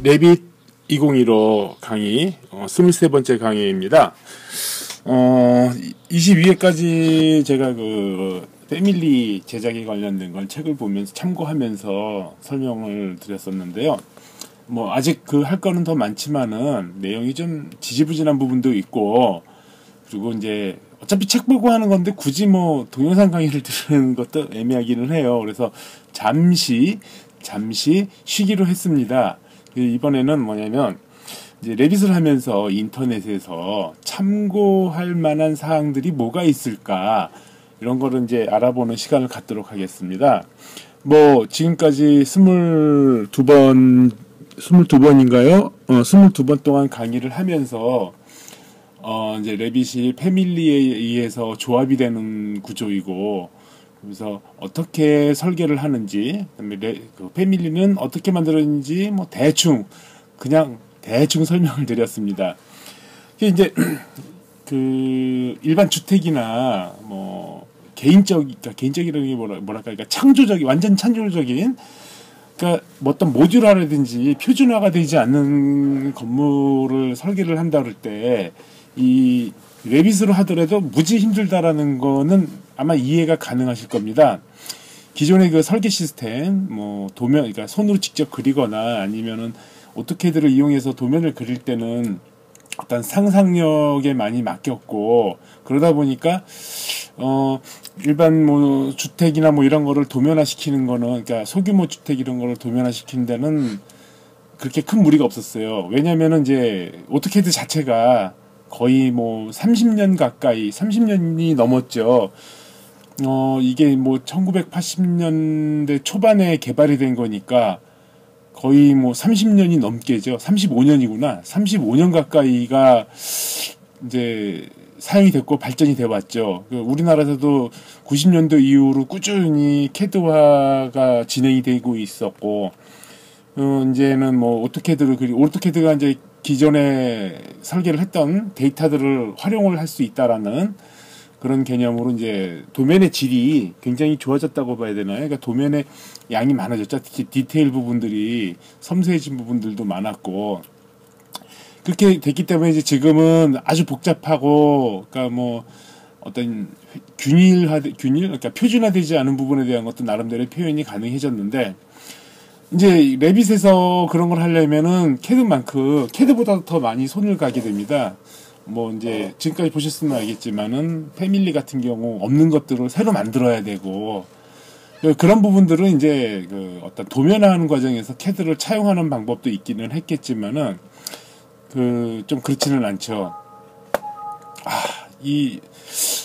레빗 2015 강의 23번째 강의입니다. 22회까지 제가 그 패밀리 제작에 관련된 걸 책을 보면서 참고하면서 설명을 드렸었는데요. 뭐 아직 그 할 거는 더 많지만은 내용이 좀 지지부진한 부분도 있고, 그리고 이제 어차피 책 보고 하는 건데 굳이 뭐 동영상 강의를 들으는 것도 애매하기는 해요. 그래서 잠시 쉬기로 했습니다. 이번에는 뭐냐면 이제 레빗을 하면서 인터넷에서 참고할 만한 사항들이 뭐가 있을까, 이런 거를 이제 알아보는 시간을 갖도록 하겠습니다. 뭐 지금까지 22번인가요? 22번 동안 강의를 하면서 이제 레빗이 패밀리에 의해서 조합이 되는 구조이고, 그래서 어떻게 설계를 하는지, 그다음에 그 패밀리는 어떻게 만들었는지 뭐 대충 설명을 드렸습니다. 이제 그 일반 주택이나 뭐 개인적이라는 게 뭐랄까, 그러니까 완전 창조적인, 그러니까 뭐 어떤 모듈화라든지 표준화가 되지 않는 건물을 설계를 한다 그럴 때 이 레빗으로 하더라도 무지 힘들다라는 거는 아마 이해가 가능하실 겁니다. 기존의 그 설계 시스템, 뭐 도면, 그러니까 손으로 직접 그리거나 아니면은 오토캐드를 이용해서 도면을 그릴 때는 어떤 상상력에 많이 맡겼고, 그러다 보니까 일반 뭐 주택이나 뭐 이런 거를 도면화 시키는 거는, 그러니까 소규모 주택 이런 거를 도면화 시키는 데는 그렇게 큰 무리가 없었어요. 왜냐면은 이제 오토캐드 자체가 거의 뭐 30년이 넘었죠. 이게 뭐 1980년대 초반에 개발이 된 거니까 거의 뭐 30년이 넘게죠. 35년이구나. 35년 가까이가 이제 사용이 됐고 발전이 돼 왔죠. 우리나라에서도 90년도 이후로 꾸준히 캐드화가 진행이 되고 있었고, 이제는 뭐 오토캐드가 이제 기존에 설계를 했던 데이터들을 활용을 할 수 있다라는 그런 개념으로 이제 도면의 질이 굉장히 좋아졌다고 봐야 되나요? 그러니까 도면의 양이 많아졌죠. 특히 디테일 부분들이 섬세해진 부분들도 많았고, 그렇게 됐기 때문에 이제 지금은 아주 복잡하고, 그러니까 뭐 어떤 그러니까 표준화되지 않은 부분에 대한 것도 나름대로 표현이 가능해졌는데, 이제 레빗에서 그런 걸 하려면은 캐드보다 더 많이 손을 가게 됩니다. 뭐 이제 지금까지 보셨으면 알겠지만은 패밀리 같은 경우 없는 것들을 새로 만들어야 되고, 그런 부분들은 이제 그 어떤 도면화하는 과정에서 캐드를 차용하는 방법도 있기는 했겠지만은 좀 그렇지는 않죠. 이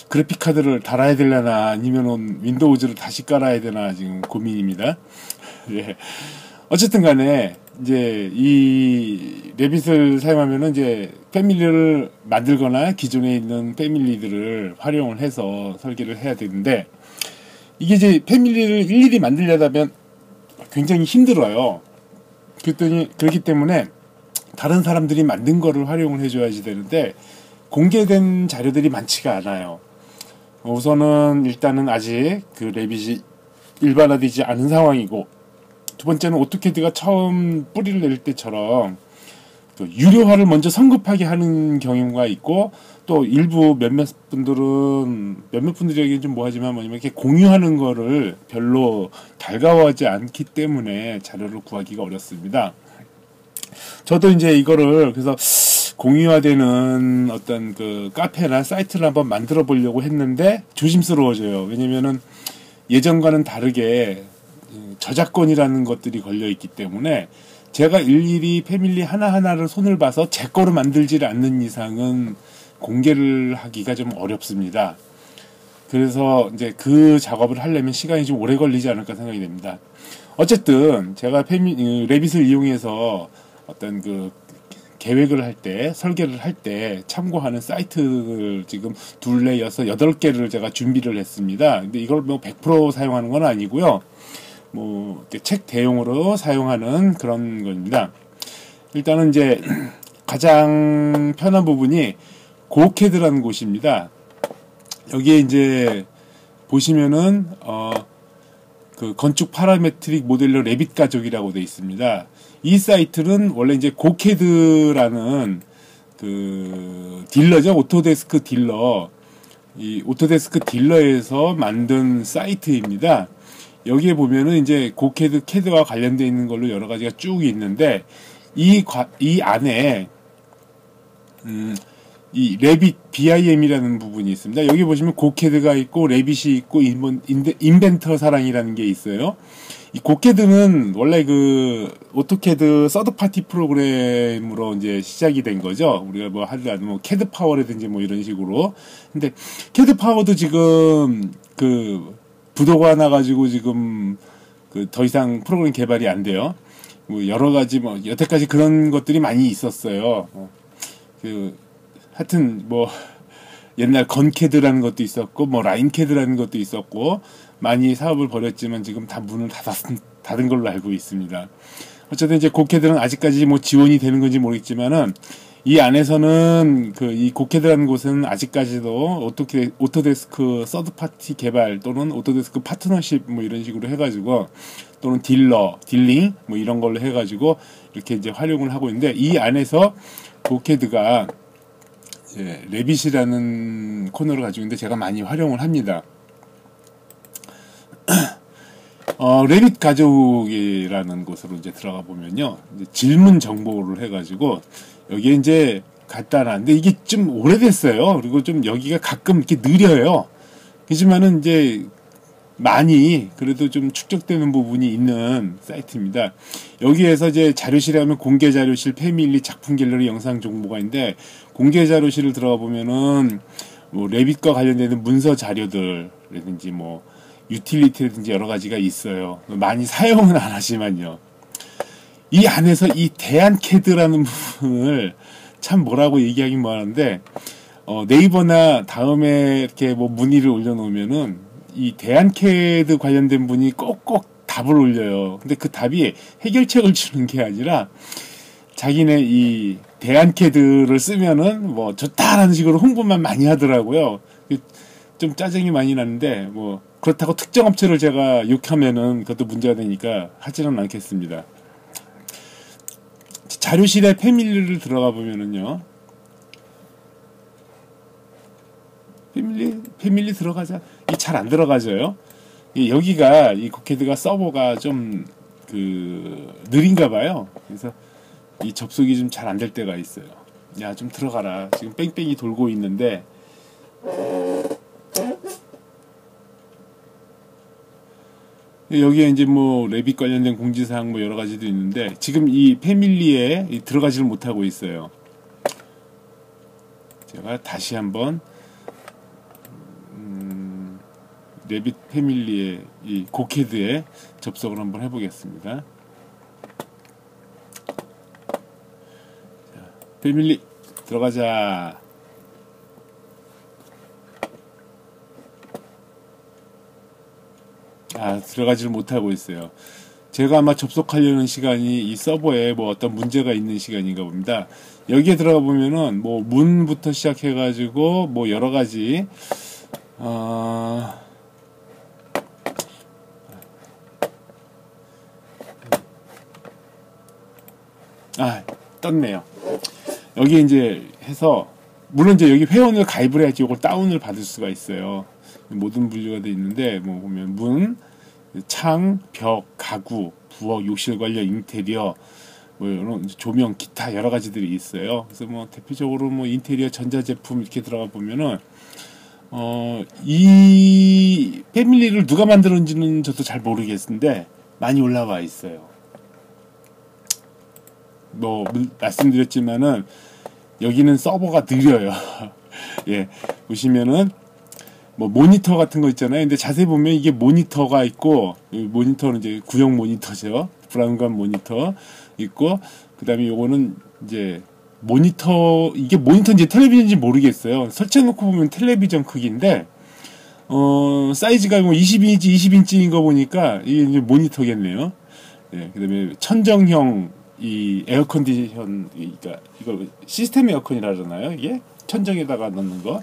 그래픽 카드를 달아야 되려나 아니면은 윈도우즈를 다시 깔아야 되나 지금 고민입니다. 예. 어쨌든 간에 이제 이 레빗을 사용하면은 이제 패밀리를 만들거나 기존에 있는 패밀리들을 활용을 해서 설계를 해야 되는데, 이게 이제 패밀리를 일일이 만들려면 굉장히 힘들어요. 그렇기 때문에 다른 사람들이 만든 거를 활용을 해줘야지 되는데, 공개된 자료들이 많지가 않아요. 우선은 일단은 아직 그 레빗이 일반화되지 않은 상황이고, 두 번째는 오토캐드가 처음 뿌리를 내릴 때처럼 유료화를 먼저 성급하게 하는 경우가 있고, 또 일부 몇몇 분들에게 좀 뭐하지만 뭐냐면 이렇게 공유하는 거를 별로 달가워하지 않기 때문에 자료를 구하기가 어렵습니다. 저도 이제 이거를 그래서 공유화되는 어떤 그 카페나 사이트를 한번 만들어 보려고 했는데 조심스러워져요. 왜냐면은 예전과는 다르게 저작권이라는 것들이 걸려 있기 때문에 제가 일일이 패밀리 하나하나를 손을 봐서 제 거로 만들지를 않는 이상은 공개를 하기가 좀 어렵습니다. 그래서 이제 그 작업을 하려면 시간이 좀 오래 걸리지 않을까 생각이 됩니다. 어쨌든 제가 레빗을 이용해서 어떤 그 계획을 할 때, 설계를 할 때 참고하는 사이트를 지금 둘레 8개를 제가 준비를 했습니다. 근데 이걸 뭐 100% 사용하는 건 아니고요. 뭐 책 대용으로 사용하는 그런 겁니다. 일단은 이제 가장 편한 부분이 고캐드라는 곳입니다. 여기에 이제 보시면은 그 건축 파라메트릭 모델러 레빗 가족이라고 되어 있습니다. 이 사이트는 원래 이제 고캐드라는 그 딜러죠. 오토데스크 딜러. 이 오토데스크 딜러에서 만든 사이트입니다. 여기에 보면은 이제 고캐드, 캐드와 관련되어 있는 걸로 여러 가지가 쭉 있는데, 이 안에, 이 레빗 BIM이라는 부분이 있습니다. 여기 보시면 고캐드가 있고 레빗이 있고 인벤터 사랑이라는 게 있어요. 이 고캐드는 원래 그 오토캐드 서드 파티 프로그램으로 이제 시작이 된 거죠. 우리가 뭐 하려면 뭐 캐드 파워라든지 뭐 이런 식으로. 근데 캐드 파워도 지금 그 부도가 나가지고 지금 그 더 이상 프로그램 개발이 안 돼요. 뭐 여러 가지 뭐 여태까지 그런 것들이 많이 있었어요. 그 하여튼 뭐 옛날 건캐드라는 것도 있었고 뭐 라인캐드라는 것도 있었고 많이 사업을 벌였지만 지금 다 문을 닫은 걸로 알고 있습니다. 어쨌든 이제 고캐드는 아직까지 뭐 지원이 되는 건지 모르겠지만은 이 안에서는 그 이 고캐드라는 곳은 아직까지도 오토데스크 서드 파티 개발 또는 오토데스크 파트너십 뭐 이런 식으로 해가지고 또는 딜링 뭐 이런 걸로 해가지고 이렇게 이제 활용을 하고 있는데 이 안에서 고캐드가 레빗이라는 코너를 가지고 있는데 제가 많이 활용을 합니다. 레빗 가족이라는 곳으로 이제 들어가 보면요. 이제 질문 정보를 해가지고 여기에 이제 간단한데 이게 좀 오래됐어요. 그리고 좀 여기가 가끔 이렇게 느려요. 하지만은 이제 많이 그래도 좀 축적되는 부분이 있는 사이트입니다. 여기에서 이제 자료실에 가면 공개 자료실, 패밀리, 작품 갤러리, 영상 정보가 있는데 공개 자료실을 들어가 보면은 뭐 레빗과 관련되는 문서 자료들이라든지 뭐 유틸리티라든지 여러 가지가 있어요. 많이 사용은 안 하지만요. 이 안에서 이 대안캐드라는 부분을 참 뭐라고 얘기하긴 뭐하는데 네이버나 다음에 이렇게 뭐 문의를 올려놓으면은 이 대안캐드 관련된 분이 꼭꼭 답을 올려요. 근데 그 답이 해결책을 주는 게 아니라 자기네 이 대안캐드를 쓰면은 뭐 좋다라는 식으로 홍보만 많이 하더라고요. 좀 짜증이 많이 나는데 뭐 그렇다고 특정 업체를 제가 욕하면은 그것도 문제가 되니까 하지는 않겠습니다. 자료실에 패밀리를 들어가 보면은요. 패밀리 들어가자. 이 잘 안 들어가져요. 여기가 이 고캐드가 서버가 좀 그 느린가 봐요. 그래서 이 접속이 좀 잘 안 될 때가 있어요. 야, 좀 들어가라. 지금 뺑뺑이 돌고 있는데 여기에 이제 뭐 레빗 관련된 공지사항 뭐 여러 가지도 있는데 지금 이 패밀리에 들어가지를 못하고 있어요. 제가 다시 한번 레빗 패밀리의 이 고캐드에 접속을 한번 해보겠습니다. 자, 패밀리 들어가자. 들어가지를 못하고 있어요. 제가 아마 접속하려는 시간이 이 서버에 뭐 어떤 문제가 있는 시간인가 봅니다. 여기에 들어가 보면은 뭐 문부터 시작해가지고 뭐 여러 가지 떴네요. 여기 이제 해서 물론 이제 여기 회원을 가입을 해야지 이걸 다운을 받을 수가 있어요. 모든 분류가 되어 있는데 뭐 보면 문, 창, 벽, 가구, 부엌, 욕실 관련 인테리어, 뭐 이런 조명, 기타 여러 가지들이 있어요. 그래서 뭐 대표적으로 뭐 인테리어 전자제품 이렇게 들어가 보면은 이 패밀리를 누가 만들었는지는 저도 잘 모르겠는데 많이 올라와 있어요. 뭐 말씀드렸지만은 여기는 서버가 느려요. 예, 보시면은 뭐 모니터 같은 거 있잖아요. 근데 자세히 보면 이게 모니터가 있고 모니터는 이제 구형 모니터죠. 브라운관 모니터 있고 그다음에 요거는 이제 모니터 이게 모니터인지 텔레비전인지 모르겠어요. 설치해놓고 보면 텔레비전 크기인데 사이즈가 뭐 22인치 20인치인 거 보니까 이게 이제 모니터겠네요. 예, 그다음에 천정형 이 에어컨디션 그러니까 이거 시스템 에어컨이라 그러나요? 이게 천정에다가 넣는 거.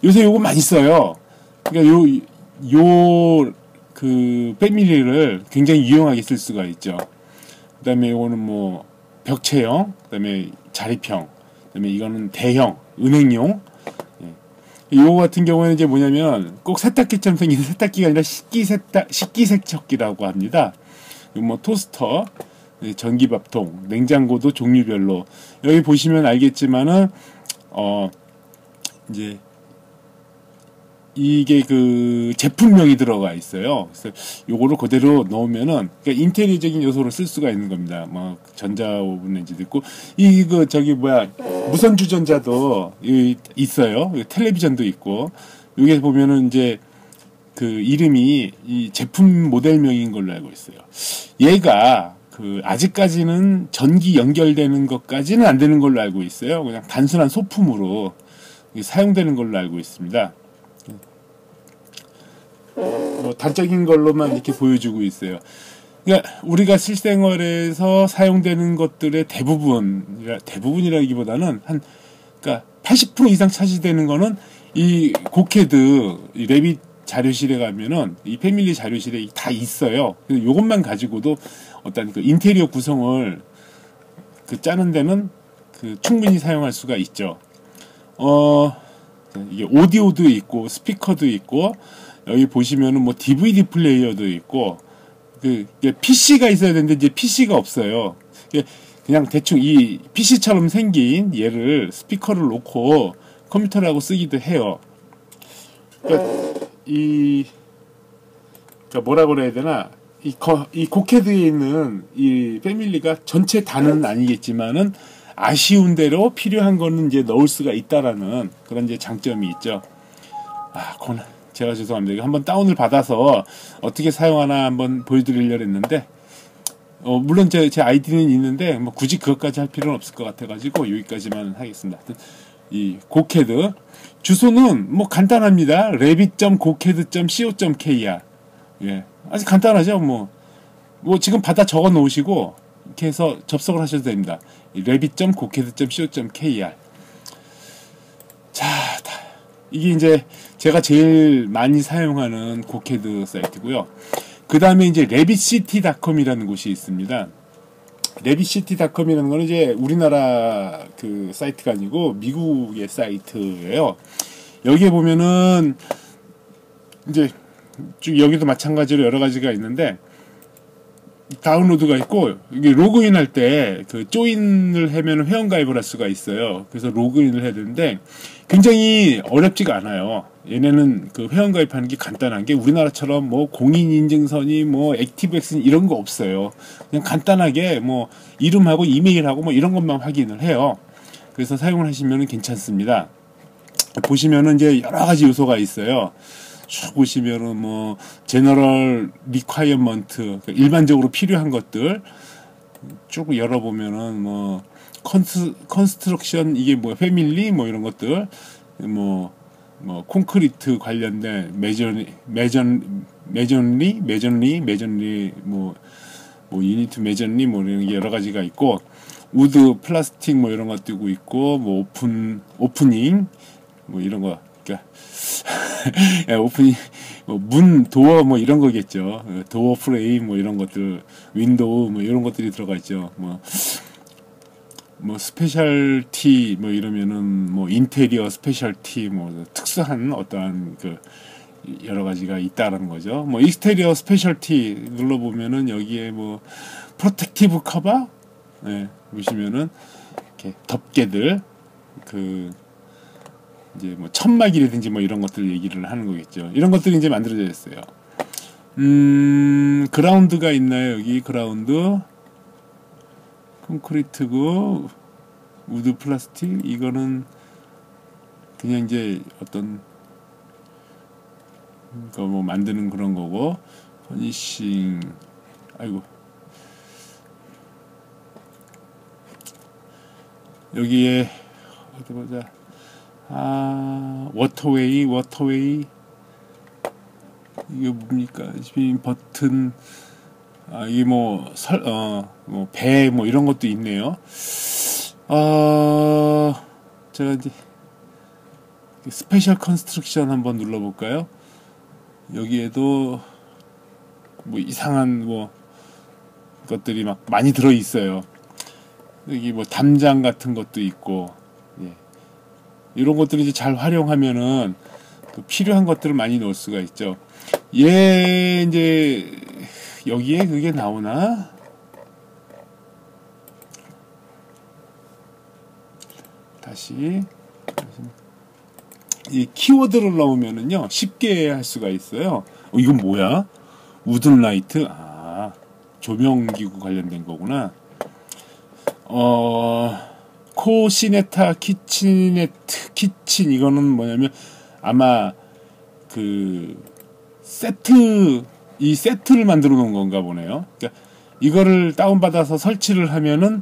요새 요거 많이 써요. 그러니까 그 패밀리를 굉장히 유용하게 쓸 수가 있죠. 그다음에 이거는 뭐 벽체형, 그다음에 자립형, 그다음에 이거는 대형 은행용. 이거 같은 경우에는 이제 뭐냐면 꼭 세탁기처럼 생긴 세탁기가 아니라 식기세척기라고 합니다. 뭐 토스터, 전기밥통, 냉장고도 종류별로 여기 보시면 알겠지만은 이제 이게 그 제품명이 들어가 있어요. 그래서 요거를 그대로 넣으면은 그러니까 인테리어적인 요소로 쓸 수가 있는 겁니다. 뭐 전자오븐 렌즈도 있고 이거 저기 뭐야 무선 주전자도 있어요. 텔레비전도 있고 여기 보면은 이제 그 이름이 이 제품 모델명인 걸로 알고 있어요. 얘가 그 아직까지는 전기 연결되는 것까지는 안 되는 걸로 알고 있어요. 그냥 단순한 소품으로 사용되는 걸로 알고 있습니다. 뭐 단적인 걸로만 이렇게 보여주고 있어요. 그러니까 우리가 실생활에서 사용되는 것들의 대부분이라기보다는 그러니까 80% 이상 차지되는 거는 이 고캐드, 이 레빗 자료실에 가면은 이 패밀리 자료실에 다 있어요. 그래서 이것만 가지고도 어떤 그 인테리어 구성을 그 짜는 데는 그 충분히 사용할 수가 있죠. 이게 오디오도 있고 스피커도 있고 여기 보시면은 뭐 DVD 플레이어도 있고 그 PC가 있어야 되는데 이제 PC가 없어요. 그냥 대충 이 PC처럼 생긴 얘를 스피커를 놓고 컴퓨터라고 쓰기도 해요. 그러니까 뭐라 그래야 되나 이 고캐드에 있는 이 패밀리가 전체 다는 아니겠지만은 아쉬운 대로 필요한 거는 이제 넣을 수가 있다라는 그런 이제 장점이 있죠. 제가 죄송합니다. 이거 한번 다운을 받아서 어떻게 사용하나 한번 보여드리려고 했는데, 물론 제 아이디는 있는데, 뭐 굳이 그것까지 할 필요는 없을 것 같아가지고, 여기까지만 하겠습니다. 이 고캐드. 주소는 뭐 간단합니다. rabbit.gocad.co.kr. 예. 아주 간단하죠. 뭐 지금 받아 적어 놓으시고, 이렇게 해서 접속을 하셔도 됩니다. rabbit.gocad.co.kr. 자, 이게 이제 제가 제일 많이 사용하는 고캐드 사이트고요. 그 다음에 이제 rabbitcity.com이라는 곳이 있습니다. rabbitcity.com이라는 거는 이제 우리나라 그 사이트가 아니고 미국의 사이트예요. 여기에 보면은 이제 쭉 여기도 마찬가지로 여러 가지가 있는데 다운로드가 있고 이게 로그인 할 때 그 조인을 하면 회원가입을 할 수가 있어요. 그래서 로그인을 해야 되는데 굉장히 어렵지가 않아요. 얘네는 그 회원가입하는 게 간단한 게 우리나라처럼 뭐 공인인증서니 뭐 액티브엑스니 이런 거 없어요. 그냥 간단하게 뭐 이름하고 이메일하고 뭐 이런 것만 확인을 해요. 그래서 사용을 하시면 괜찮습니다. 보시면은 이제 여러 가지 요소가 있어요. 쭉 보시면은 뭐 제너럴 리콰이어먼트 일반적으로 필요한 것들 쭉 열어보면은 뭐 컨스트럭션 이게 뭐 패밀리 뭐 이런 것들 뭐 콘크리트 관련된 매전리 뭐 유니트 매전리 뭐 이런 게 여러 가지가 있고 우드 플라스틱 뭐 이런 것도 있고 뭐 오프닝 뭐 이런 거 그러니까 오프닝 문 도어 뭐 이런 거겠죠. 도어 프레임 뭐 이런 것들 윈도우 뭐 이런 것들이 들어가 있죠. 뭐 스페셜티 뭐 이러면은 뭐 인테리어 스페셜티 뭐 특수한 어떠한 그 여러 가지가 있다라는 거죠. 뭐 익스테리어 스페셜티 눌러보면은 여기에 뭐 프로텍티브 커버 보시면은 이렇게 덮개들 그 이제 뭐 천막이라든지 뭐 이런 것들 얘기를 하는 거겠죠. 이런 것들이 이제 만들어져 있어요. 그라운드가 있나요? 여기 그라운드 콘크리트고 우드 플라스틱 이거는 그냥 이제 어떤 거 뭐 만드는 그런 거고 퍼니싱 아이고 여기에 어디 보자. 워터웨이 이게 뭡니까? 버튼 이게 뭐 배 뭐 이런 것도 있네요. 제가 이제 스페셜 컨스트럭션 한번 눌러볼까요? 여기에도 뭐 이상한 뭐 것들이 막 많이 들어 있어요. 여기 뭐 담장 같은 것도 있고, 예. 이런 것들을 이제 잘 활용하면은 그 필요한 것들을 많이 넣을 수가 있죠. 얘 이제 여기에 그게 나오나? 다시 이 키워드를 넣으면은요 쉽게 할 수가 있어요. 이건 뭐야? 우든라이트? 아, 조명기구 관련된 거구나. 코시네타 키친 이거는 뭐냐면 아마 그 이 세트를 만들어 놓은 건가 보네요. 그러니까 이거를 다운받아서 설치를 하면은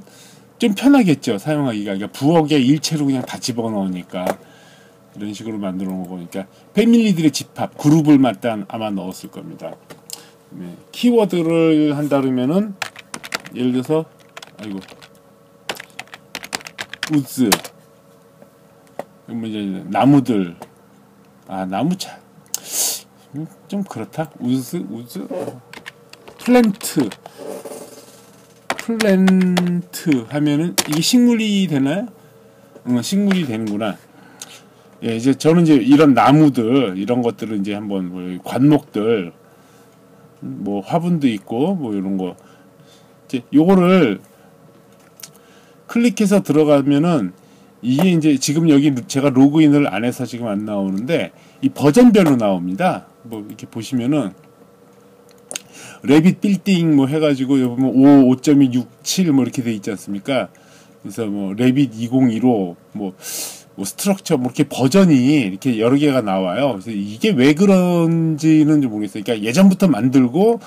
좀 편하겠죠, 사용하기가. 그러니까 부엌에 일체로 그냥 다 집어넣으니까. 이런 식으로 만들어 놓은 거니까 패밀리들의 집합, 그룹을 맞다 아마 넣었을 겁니다. 네. 키워드를 한다 그러면은 예를 들어서 아이고 우즈, 이제 나무들, 나무차 좀 그렇다. 우즈 플랜트 하면은 이게 식물이 되나요? 식물이 되는구나. 예, 이제 저는 이제 이런 나무들, 이런 것들을 이제 한번 뭐 관목들, 뭐 화분도 있고 뭐 이런 거, 이제 요거를 클릭해서 들어가면은 이게 이제 지금 여기 제가 로그인을 안 해서 지금 안 나오는데 이 버전별로 나옵니다. 뭐 이렇게 보시면은 레빗 빌딩 뭐 해가지고 여기 보면 5.67 뭐 이렇게 돼 있지 않습니까? 그래서 뭐 레빗 2015 뭐 스트럭처 뭐 이렇게 버전이 이렇게 여러 개가 나와요. 그래서 이게 왜 그런지는 좀 모르겠어요. 그러니까 예전부터 만들고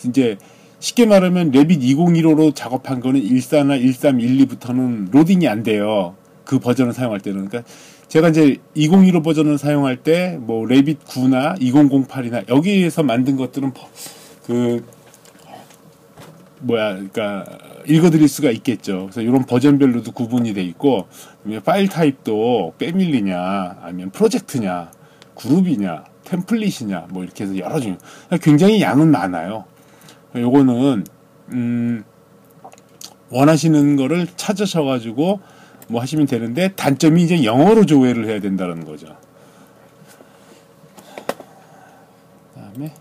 이제 쉽게 말하면 레빗 2015로 작업한 거는 14나 13, 12부터는 로딩이 안 돼요. 그 버전을 사용할 때는. 그러니까 제가 이제 2015 버전을 사용할 때 뭐 레빗 9나 2008이나 여기에서 만든 것들은 그러니까 읽어드릴 수가 있겠죠. 그래서 이런 버전별로도 구분이 돼 있고, 파일 타입도 패밀리냐, 아니면 프로젝트냐, 그룹이냐, 템플릿이냐, 뭐 이렇게 해서 여러 종. 굉장히 양은 많아요. 요거는 원하시는 거를 찾으셔가지고 뭐 하시면 되는데, 단점이 이제 영어로 조회를 해야 된다는 거죠. 그다음에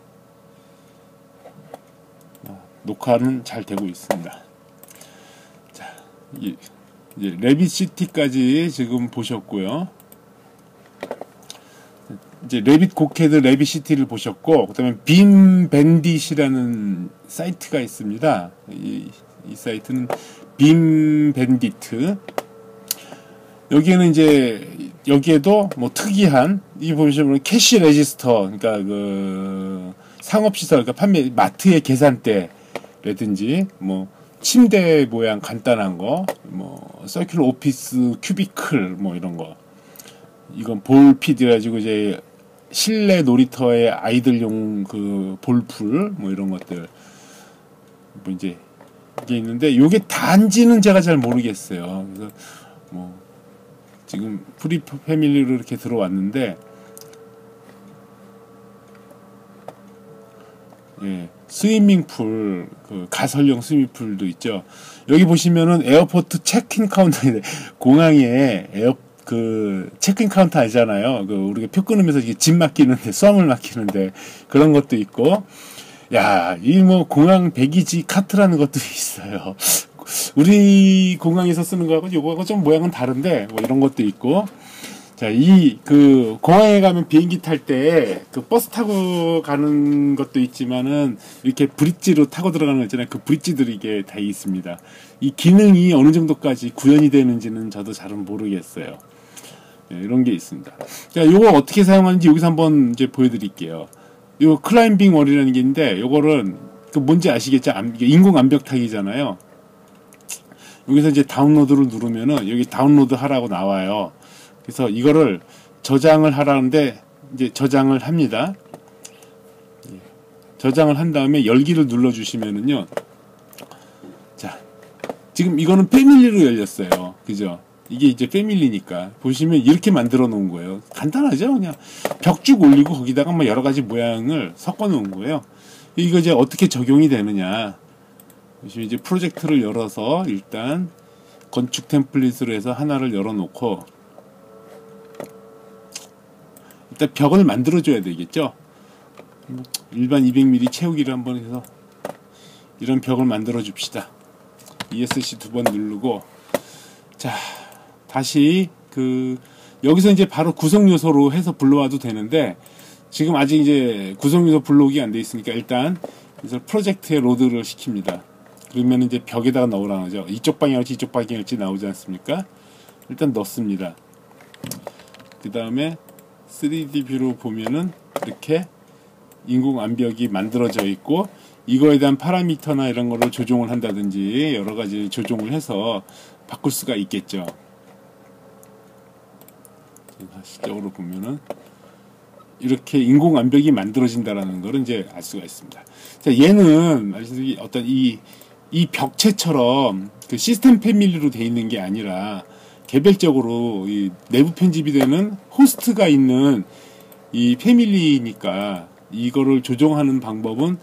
녹화는 잘 되고 있습니다. 자, 이제 레빗시티까지 지금 보셨고요. 이제 레빗 고캐드 레빗시티를 보셨고, 그다음에 빔 밴딧이라는 사이트가 있습니다. 이 사이트는 빔 밴디트. 여기에는 이제 여기에도 뭐 특이한 이 보시면 캐시 레지스터, 그러니까 그 상업시설, 그러니까 마트의 계산대라든지 뭐 침대 모양 간단한 거, 뭐 서큘러 오피스 큐비클 뭐 이런 거. 이건 볼피드 가지고 이제 실내 놀이터의 아이들용 그 볼풀 뭐 이런 것들 뭐 이제 이게 있는데, 요게 단지는 제가 잘 모르겠어요. 그래서 뭐 지금 프리 패밀리로 이렇게 들어왔는데, 예, 스위밍풀, 그 가설용 스위밍풀도 있죠. 여기 보시면은 에어포트 체크인 카운터인데, 공항에 그 체크인 카운터 알잖아요. 그 우리가 표 끊으면서 이게 짐 맡기는데, 수화물 맡기는데 그런 것도 있고, 야, 이 뭐 공항 배기지 카트라는 것도 있어요. 우리 공항에서 쓰는 거하고 요거하고 좀 모양은 다른데 뭐 이런 것도 있고. 자, 그 공항에 가면 비행기 탈 때 그 버스 타고 가는 것도 있지만은 이렇게 브릿지로 타고 들어가는 거 있잖아요. 그 브릿지들이 이게 다 있습니다. 이 기능이 어느 정도까지 구현이 되는지는 저도 잘은 모르겠어요. 네, 이런 게 있습니다. 자, 요거 어떻게 사용하는지 여기서 한번 이제 보여드릴게요. 요 클라임빙 월이라는 게 있는데, 요거는 그 뭔지 아시겠죠? 인공 암벽 타기잖아요. 여기서 이제 다운로드를 누르면은 여기 다운로드 하라고 나와요. 그래서 이거를 저장을 하라는데 이제 저장을 합니다. 저장을 한 다음에 열기를 눌러주시면은요. 자, 지금 이거는 패밀리로 열렸어요. 그죠? 이게 이제 패밀리니까 보시면 이렇게 만들어 놓은 거예요. 간단하죠? 그냥 벽죽 올리고 거기다가 뭐 여러 가지 모양을 섞어 놓은 거예요. 이거 이제 어떻게 적용이 되느냐. 이제 프로젝트를 열어서 일단 건축 템플릿으로 해서 하나를 열어놓고 일단 벽을 만들어줘야 되겠죠. 일반 200mm 채우기를 한번 해서 이런 벽을 만들어 줍시다. ESC 2번 누르고, 자, 다시 여기서 이제 바로 구성 요소로 해서 불러와도 되는데, 지금 아직 이제 구성 요소 불러오기 안 돼 있으니까 일단 그래서 프로젝트에 로드를 시킵니다. 그러면 이제 벽에다가 넣으라는 거죠. 이쪽 방향일지 이쪽 방향일지 나오지 않습니까? 일단 넣습니다. 그 다음에 3D 뷰로 보면은 이렇게 인공 암벽이 만들어져 있고, 이거에 대한 파라미터나 이런 거를 조정을 한다든지 여러 가지 조정을 해서 바꿀 수가 있겠죠. 실적으로 보면은 이렇게 인공 암벽이 만들어진다라는 거를 이제 알 수가 있습니다. 자, 얘는 말씀드린 어떤 이 벽체처럼 그 시스템 패밀리로 되어 있는 게 아니라 개별적으로 이 내부 편집이 되는 호스트가 있는 이 패밀리니까 이거를 조정하는 방법은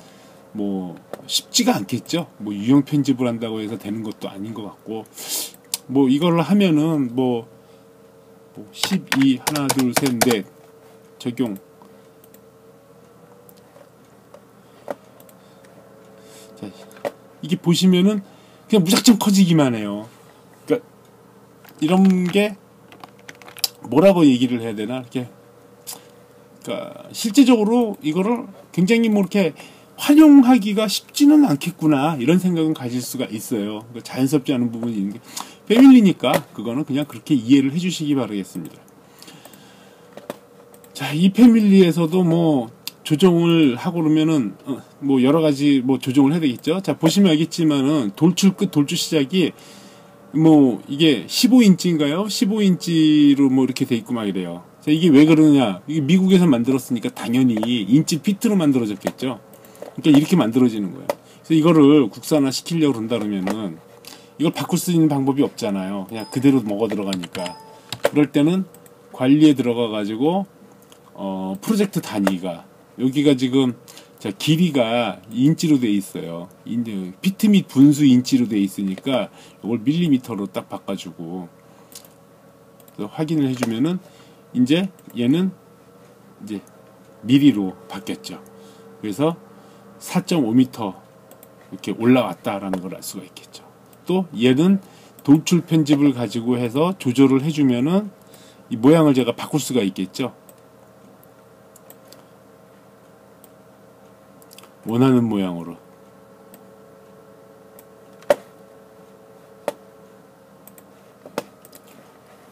뭐 쉽지가 않겠죠. 뭐 유형 편집을 한다고 해서 되는 것도 아닌 것 같고, 뭐 이걸 하면은 뭐 12 하나 둘 셋 넷 적용. 자, 이게 보시면은 그냥 무작정 커지기만 해요. 그러니까 이런 게 뭐라고 얘기를 해야 되나, 이렇게. 그러니까 실제적으로 이거를 굉장히 뭐 이렇게 활용하기가 쉽지는 않겠구나, 이런 생각은 가질 수가 있어요. 그러니까 자연스럽지 않은 부분이 있는 게 패밀리니까 그거는 그냥 그렇게 이해를 해주시기 바라겠습니다. 자, 이 패밀리에서도 뭐 조정을 하고 그러면은 뭐 여러 가지 뭐 조정을 해야 되겠죠. 자, 보시면 알겠지만은 돌출 끝 돌출 시작이 뭐 이게 15인치인가요? 15인치로 뭐 이렇게 돼 있고 막 이래요. 자, 이게 왜 그러느냐? 이게 미국에서 만들었으니까 당연히 인치 피트로 만들어졌겠죠. 그러니까 이렇게 만들어지는 거예요. 그래서 이거를 국산화 시키려고 그런다 그러면은 이걸 바꿀 수 있는 방법이 없잖아요. 그냥 그대로 먹어 들어가니까. 그럴 때는 관리에 들어가 가지고 프로젝트 단위가 여기가 지금 자, 길이가 인치로 돼 있어요. 피트 및 분수 인치로 돼 있으니까 이걸 밀리미터로 딱 바꿔주고 확인을 해주면은 이제 얘는 이제 미리로 바뀌었죠. 그래서 4.5m 이렇게 올라왔다라는 걸 알 수가 있겠죠. 또 얘는 돌출 편집을 가지고 해서 조절을 해주면은 이 모양을 제가 바꿀 수가 있겠죠. 원하는 모양으로.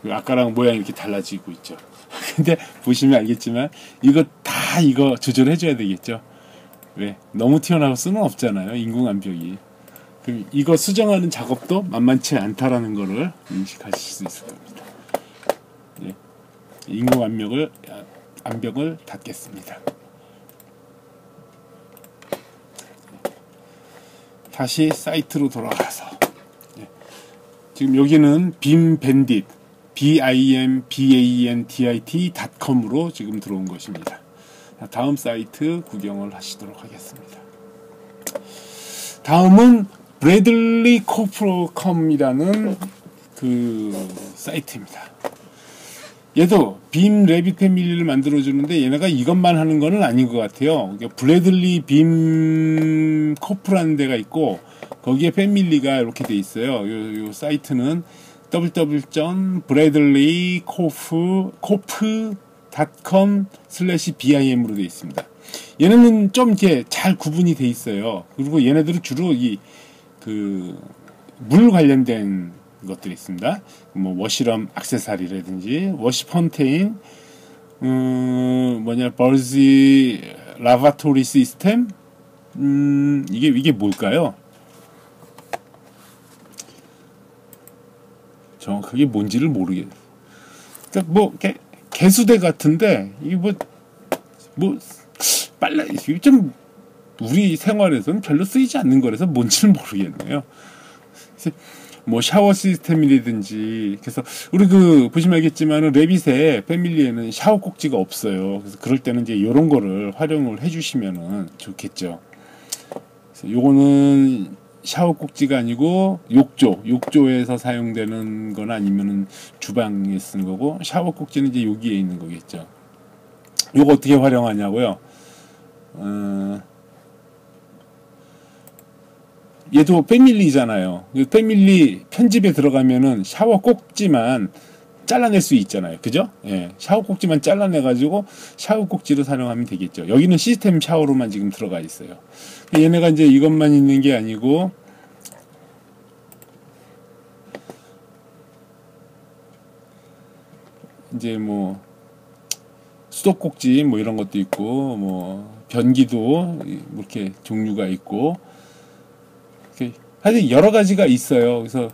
아까랑 모양이 이렇게 달라지고 있죠. 근데 보시면 알겠지만 이거 다 이거 조절해 줘야 되겠죠. 왜? 너무 튀어나올 수는 없잖아요, 인공 암벽이. 그럼 이거 수정하는 작업도 만만치 않다라는 거를 인식하실 수 있을 겁니다. 예. 인공 암벽을 닫겠습니다. 다시 사이트로 돌아가서, 예. 지금 여기는 빔밴딧 BIMBANDIT.com으로 지금 들어온 것입니다. 다음 사이트 구경을 하시도록 하겠습니다. 다음은 브래들리 코프컴이라는 그 사이트입니다. 얘도 빔 레빗 패밀리를 만들어주는데 얘네가 이것만 하는 거는 아닌 것 같아요. 그러니까 브래들리 빔 코프라는 데가 있고 거기에 패밀리가 이렇게 돼 있어요. 요 사이트는 www.bradleycope.com/bim으로 되어 있습니다. 얘네는 좀 이렇게 잘 구분이 돼 있어요. 그리고 얘네들은 주로 물 관련된 것들이 있습니다. 뭐 워시럼 액세서리라든지 워시 펀테인, 버지 라바토리 시스템, 이게 뭘까요? 정확하게 뭔지를 모르겠어요. 그러니까 뭐 개수대 같은데 이게 뭐 빨라, 이게 좀 우리 생활에서는 별로 쓰이지 않는 거라서 뭔지를 모르겠네요. 그래서 뭐 샤워 시스템이라든지, 그래서 우리 보시면 알겠지만은 레빗의 패밀리에는 샤워 꼭지가 없어요. 그래서 그럴 때는 이제 이런 거를 활용을 해주시면은 좋겠죠. 요거는 샤워 꼭지가 아니고 욕조에서 사용되는 거나 아니면은 주방에 쓰는 거고, 샤워 꼭지는 이제 여기에 있는 거겠죠. 요거 어떻게 활용하냐고요? 얘도 패밀리잖아요. 패밀리 편집에 들어가면은 샤워 꼭지만 잘라낼 수 있잖아요. 그죠? 예. 샤워 꼭지만 잘라내가지고 샤워 꼭지로 사용하면 되겠죠. 여기는 시스템 샤워로만 지금 들어가 있어요. 얘네가 이제 이것만 있는 게 아니고, 이제 뭐, 수도꼭지 뭐 이런 것도 있고, 뭐, 변기도 이렇게 종류가 있고, 하여튼 여러 가지가 있어요. 그래서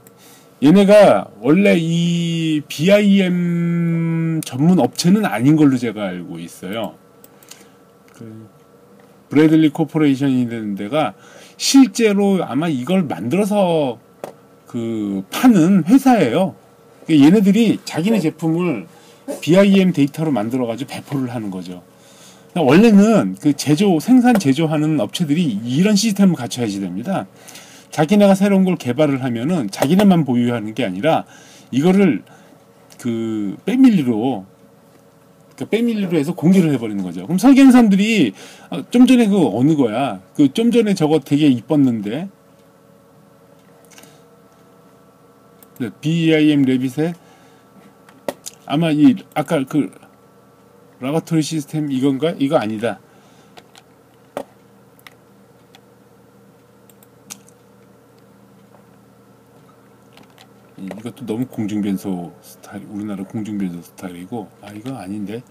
얘네가 원래 이 BIM 전문 업체는 아닌 걸로 제가 알고 있어요. 그 브래들리 코퍼레이션이 되는 데가 실제로 아마 이걸 만들어서 그 파는 회사예요. 얘네들이 자기네 제품을 BIM 데이터로 만들어가지고 배포를 하는 거죠. 원래는 그 생산 제조하는 업체들이 이런 시스템을 갖춰야지 됩니다. 자기네가 새로운 걸 개발을 하면은 자기네만 보유하는 게 아니라 이거를 그 패밀리로 해서 공개를 해버리는 거죠. 그럼 설계하는 사람들이 좀 전에 그 어느 거야? 그 좀 전에 저거 되게 이뻤는데 BIM 레빗에 아마 이 아까 그 라바토리 시스템 이건가? 이거 아니다. 이것도 너무 공중변소 스타일, 우리나라 공중변소 스타일이고, 이거 아닌데.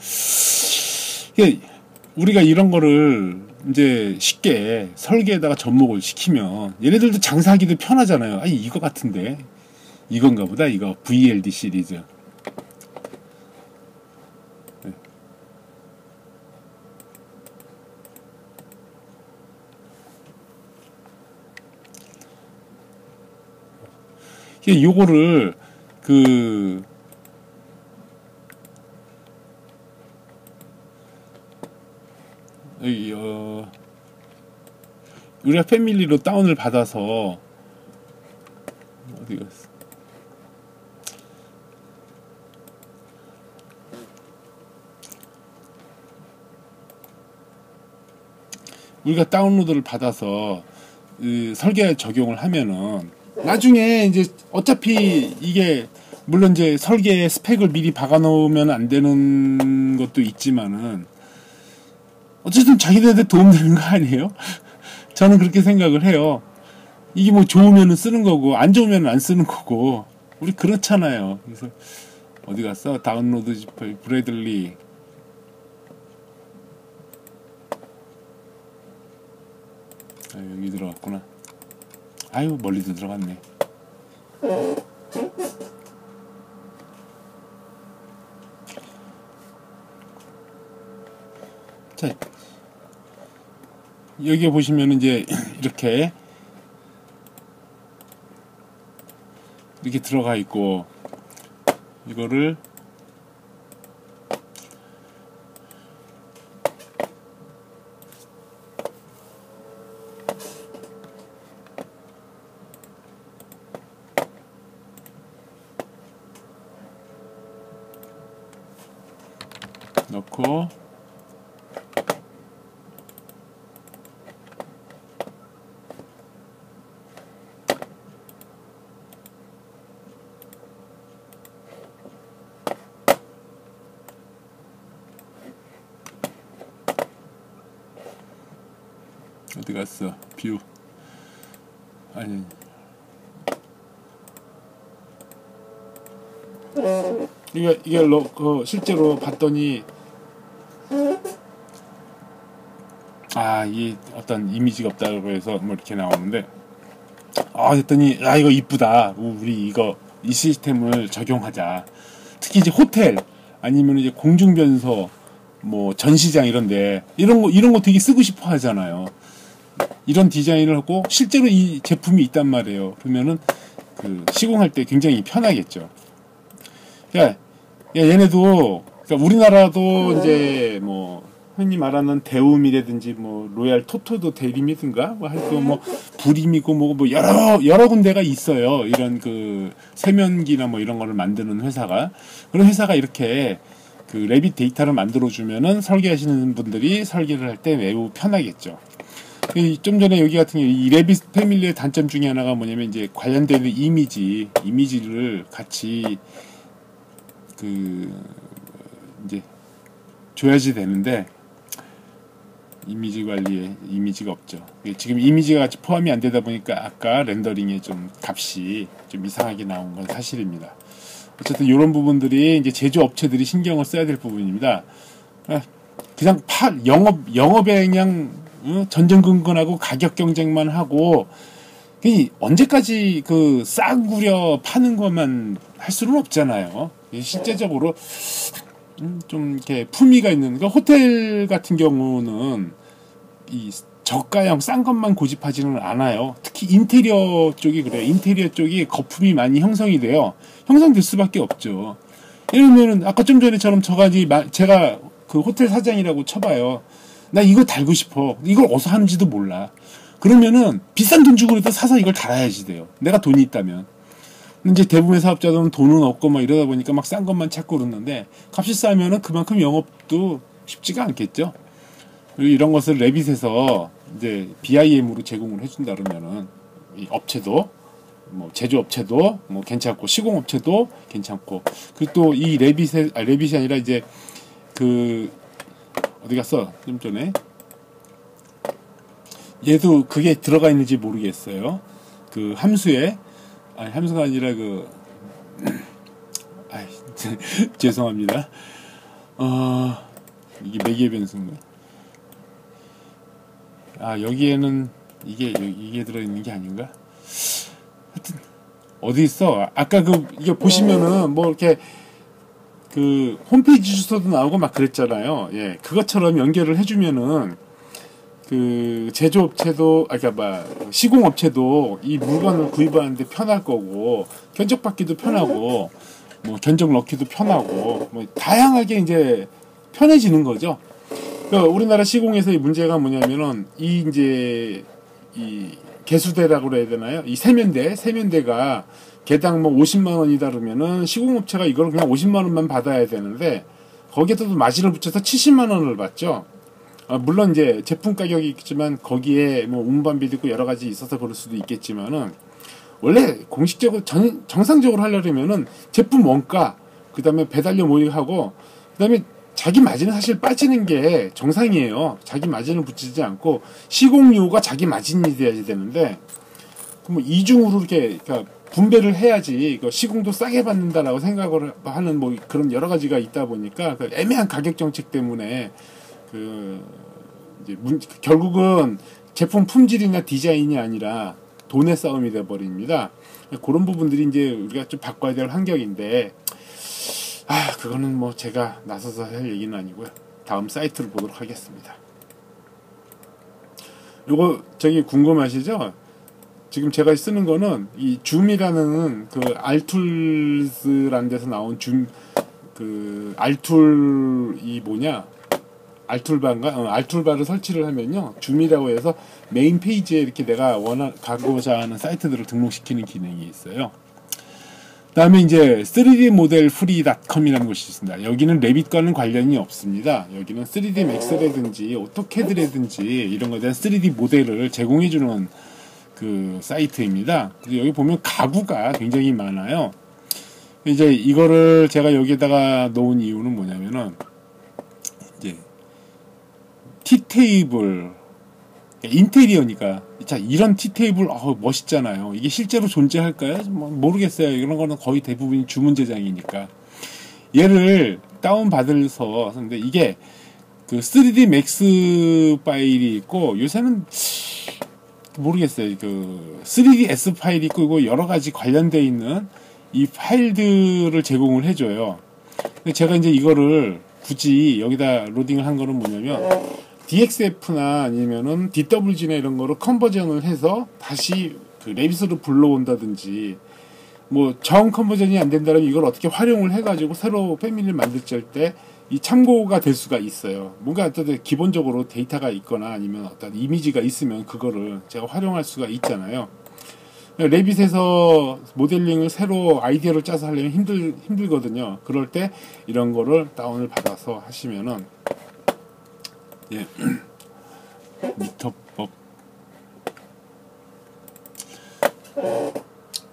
우리가 이런 거를 이제 쉽게 설계에다가 접목을 시키면 얘네들도 장사하기도 편하잖아요. 이거 같은데. 이건가 보다, 이거. VLD 시리즈. 요거를 우리가 패밀리로 다운을 받아서 어디 갔어? 우리가 다운로드를 받아서 설계 적용을 하면은 나중에 이제 어차피 이게 물론 이제 설계 스펙을 미리 박아 놓으면 안 되는 것도 있지만은 어쨌든 자기들한테 도움되는 거 아니에요? 저는 그렇게 생각을 해요. 이게 뭐 좋으면은 쓰는 거고 안 좋으면 안 쓰는 거고 우리 그렇잖아요. 그래서 어디 갔어? 다운로드 지퍼 브래들리 여기 들어갔구나. 아유 멀리도 들어갔네. 자 여기 보시면 이제 이렇게 들어가 있고 이거를 넣고 어디 갔어? 뷰 아니 이게 실제로 봤더니 이 어떤 이미지가 없다고 해서 뭐 이렇게 나오는데 했더니 이거 이쁘다. 우리 이 시스템을 적용하자. 특히 이제 호텔 아니면 이제 공중변소 뭐 전시장 이런데 이런 거 되게 쓰고 싶어 하잖아요. 이런 디자인을 하고 실제로 이 제품이 있단 말이에요. 그러면은 그 시공할 때 굉장히 편하겠죠. 얘네도 그러니까 우리나라도 이제 뭐 흔히 말하는 대움이라든지 뭐 로얄 토토도 대림이든가 뭐 하여튼 뭐 불임이고 뭐 여러 군데가 있어요. 이런 그 세면기나 뭐 이런 거를 만드는 회사가. 그런 회사가 이렇게 그 레빗 데이터를 만들어 주면은 설계하시는 분들이 설계를 할 때 매우 편하겠죠. 좀 전에 여기 같은 경우 이 레빗 패밀리의 단점 중에 하나가 뭐냐면 이제 관련되는 이미지를 같이 그 이제 줘야지 되는데 이미지 관리에 이미지가 없죠. 지금 이미지가 같이 포함이 안 되다 보니까 아까 렌더링에 좀 값이 좀 이상하게 나온 건 사실입니다. 어쨌든 이런 부분들이 이제 제조업체들이 신경을 써야 될 부분입니다. 그냥 영업에 그냥 전전긍긍하고 가격 경쟁만 하고 언제까지 그 싸구려 파는 것만 할 수는 없잖아요. 실제적으로 좀 이렇게 품위가 있는, 그러니까 호텔 같은 경우는 이 저가형 싼 것만 고집하지는 않아요. 특히 인테리어 쪽이 그래요. 인테리어 쪽이 거품이 많이 형성이 돼요. 형성될 수밖에 없죠. 이러면은 아까 좀 전에처럼 제가 그 호텔 사장이라고 쳐봐요. 나 이거 달고 싶어. 이걸 어디서 하는지도 몰라. 그러면은 비싼 돈 주고 사서 이걸 달아야지 돼요. 내가 돈이 있다면. 이제 대부분의 사업자들은 돈은 없고 막 이러다 보니까 막 싼 것만 찾고 그러는데 값이 싸면은 그만큼 영업도 쉽지가 않겠죠. 그리고 이런 것을 레빗에서 이제 BIM으로 제공을 해준다 그러면은 이 업체도 뭐 제조업체도 뭐 괜찮고 시공업체도 괜찮고, 그리고 또 이 레빗이 아니라 이제 그 어디 갔어? 좀 전에 얘도 그게 들어가 있는지 모르겠어요. 그 함수가 아니라 죄송합니다. 이게 매개 변수인가? 여기에는 이게 들어있는 게 아닌가? 하여튼 어디 있어? 아까 이게 보시면은 뭐 이렇게 그 홈페이지 주소도 나오고 막 그랬잖아요. 예, 그것처럼 연결을 해주면은 그 제조업체도 그러니까 시공업체도 이 물건을 구입하는데 편할 거고, 견적받기도 편하고 뭐 견적 넣기도 편하고 뭐 다양하게 이제 편해지는 거죠. 그러니까 우리나라 시공에서의 문제가 뭐냐면은 이 개수대라고 그래야 되나요? 이 세면대가 개당 뭐 50만 원이다 그러면은 시공업체가 이걸 그냥 50만 원만 받아야 되는데 거기에다도 마진을 붙여서 70만 원을 받죠. 물론 이제 제품 가격이 있지만 거기에 뭐 운반비도 있고 여러 가지 있어서 그럴 수도 있겠지만은 원래 공식적으로 정상적으로 하려면은 제품 원가, 그 다음에 배달료 모의하고, 그 다음에 자기 마진은 사실 빠지는 게 정상이에요. 자기 마진을 붙이지 않고 시공료가 자기 마진이 돼야지 되는데, 뭐 이중으로 이렇게 그러니까 분배를 해야지 시공도 싸게 받는다라고 생각을 하는 뭐 그런 여러 가지가 있다 보니까 그 애매한 가격 정책 때문에 결국은 제품 품질이나 디자인이 아니라 돈의 싸움이 돼 버립니다. 그런 부분들이 이제 우리가 좀 바꿔야 될 환경인데, 그거는 뭐 제가 나서서 할 얘기는 아니고요. 다음 사이트를 보도록 하겠습니다. 요거 궁금하시죠? 지금 제가 쓰는 거는 이 줌이라는 그 알툴스라는 데서 나온 알툴바를 설치를 하면요, 줌이라고 해서 메인 페이지에 이렇게 내가 가고자 하는 사이트들을 등록시키는 기능이 있어요. 그 다음에 이제 3D 모델 free.com이라는 곳이 있습니다. 여기는 레빗과는 관련이 없습니다. 여기는 3D 맥스라든지 오토캐드라든지 이런 거에 대한 3D 모델을 제공해주는 그 사이트입니다. 그래서 여기 보면 가구가 굉장히 많아요. 이제 이거를 제가 여기에다가 놓은 이유는 뭐냐면은 이제 티테이블, 인테리어니까, 자, 이런 티테이블 멋있잖아요. 이게 실제로 존재할까요? 모르겠어요. 이런 거는 거의 대부분이 주문 제작이니까. 얘를 다운받아서, 근데 이게 그 3D 맥스 파일이 있고, 요새는 모르겠어요. 그 3ds 파일이 있고, 이거 여러 가지 관련되어 있는 이 파일들을 제공을 해줘요. 근데 제가 이제 이거를 굳이 여기다 로딩을 한 거는 뭐냐면, DXF나 아니면은 DWG나 이런 거로 컨버전을 해서 다시 그 레빗으로 불러온다든지, 뭐 정 컨버전이 안 된다면 이걸 어떻게 활용을 해가지고 새로 패밀리를 만들 때 이 참고가 될 수가 있어요. 뭔가 어떤 기본적으로 데이터가 있거나 아니면 어떤 이미지가 있으면 그거를 제가 활용할 수가 있잖아요. 레빗에서 모델링을 새로 아이디어를 짜서 하려면 힘들거든요. 그럴 때 이런 거를 다운을 받아서 하시면은, 예, 미터법.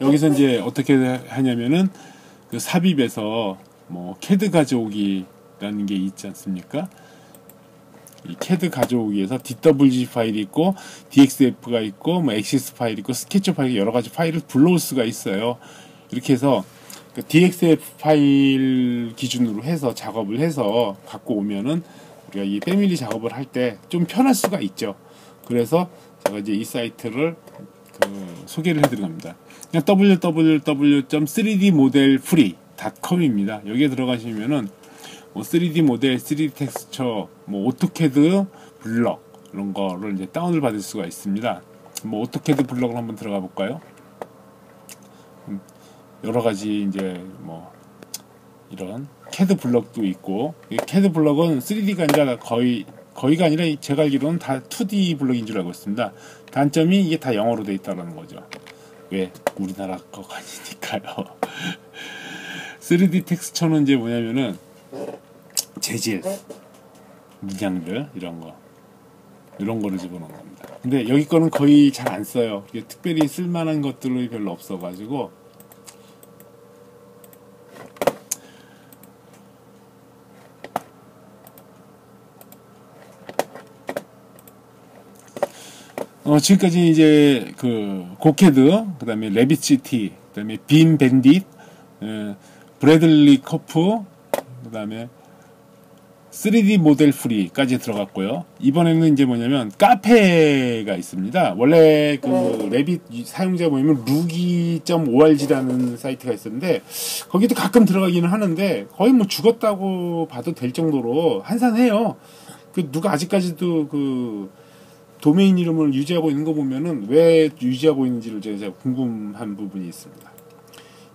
여기서 이제 어떻게 하냐면은, 그 삽입에서 뭐, 캐드 가져오기라는 게 있지 않습니까? 이 캐드 가져오기에서 DWG 파일이 있고 DXF가 있고 뭐 엑시스 파일이 있고 스케치 파일이 여러 가지 파일을 불러올 수가 있어요. 이렇게 해서 그 DXF 파일 기준으로 해서 작업을 해서 갖고 오면은 우리가 이 패밀리 작업을 할 때 좀 편할 수가 있죠. 그래서 제가 이제 이 사이트를 소개를 해드린 겁니다. 그냥 www.3dmodelfree.com입니다. 여기에 들어가시면은 뭐 3D 모델, 3D 텍스처, 뭐 오토캐드 블럭 이런 거를 이제 다운을 받을 수가 있습니다. 뭐 오토캐드 블럭을 한번 들어가 볼까요? 여러 가지 이제 뭐 이런 캐드 블럭도 있고, 이 캐드 블럭은 3D가 아니라 거의가 아니라 제가 알기로는 다 2D 블럭인 줄 알고 있습니다. 단점이 이게 다 영어로 돼 있다는 거죠. 왜? 우리나라 거가 아니니까요. 3D 텍스처는 이제 뭐냐면은 재질, 문양들 이런 거를 집어넣은 겁니다. 근데 여기 거는 거의 잘 안 써요. 이게 특별히 쓸만한 것들이 별로 없어가지고 지금까지 이제 그 고캐드, 그다음에 레빗시티, 그다음에 빔 밴딧, 브래들리 커프, 그다음에 3D 모델 프리까지 들어갔고요. 이번에는 이제 뭐냐면 카페가 있습니다. 원래 그 레빗 사용자 보면 루기.org라는 사이트가 있었는데 거기도 가끔 들어가기는 하는데 거의 뭐 죽었다고 봐도 될 정도로 한산해요. 그 누가 아직까지도 그 도메인 이름을 유지하고 있는 거 보면은 왜 유지하고 있는지를 제가 궁금한 부분이 있습니다.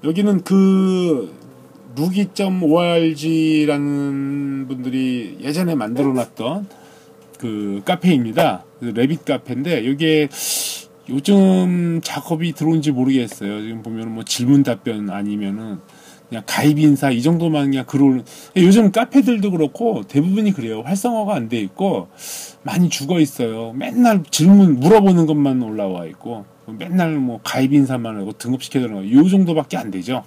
여기는 그 루기.org라는 분들이 예전에 만들어놨던 그 카페입니다. 레빗 카페인데 여기에 요즘 작업이 들어온지 모르겠어요. 지금 보면 뭐 질문 답변 아니면은 그냥 가입 인사 이 정도만 그냥 글을 요즘 카페들도 그렇고 대부분이 그래요. 활성화가 안 돼 있고 많이 죽어 있어요. 맨날 질문 물어보는 것만 올라와 있고 맨날 뭐 가입 인사만 하고 등급시켜주는 거 요 정도밖에 안 되죠.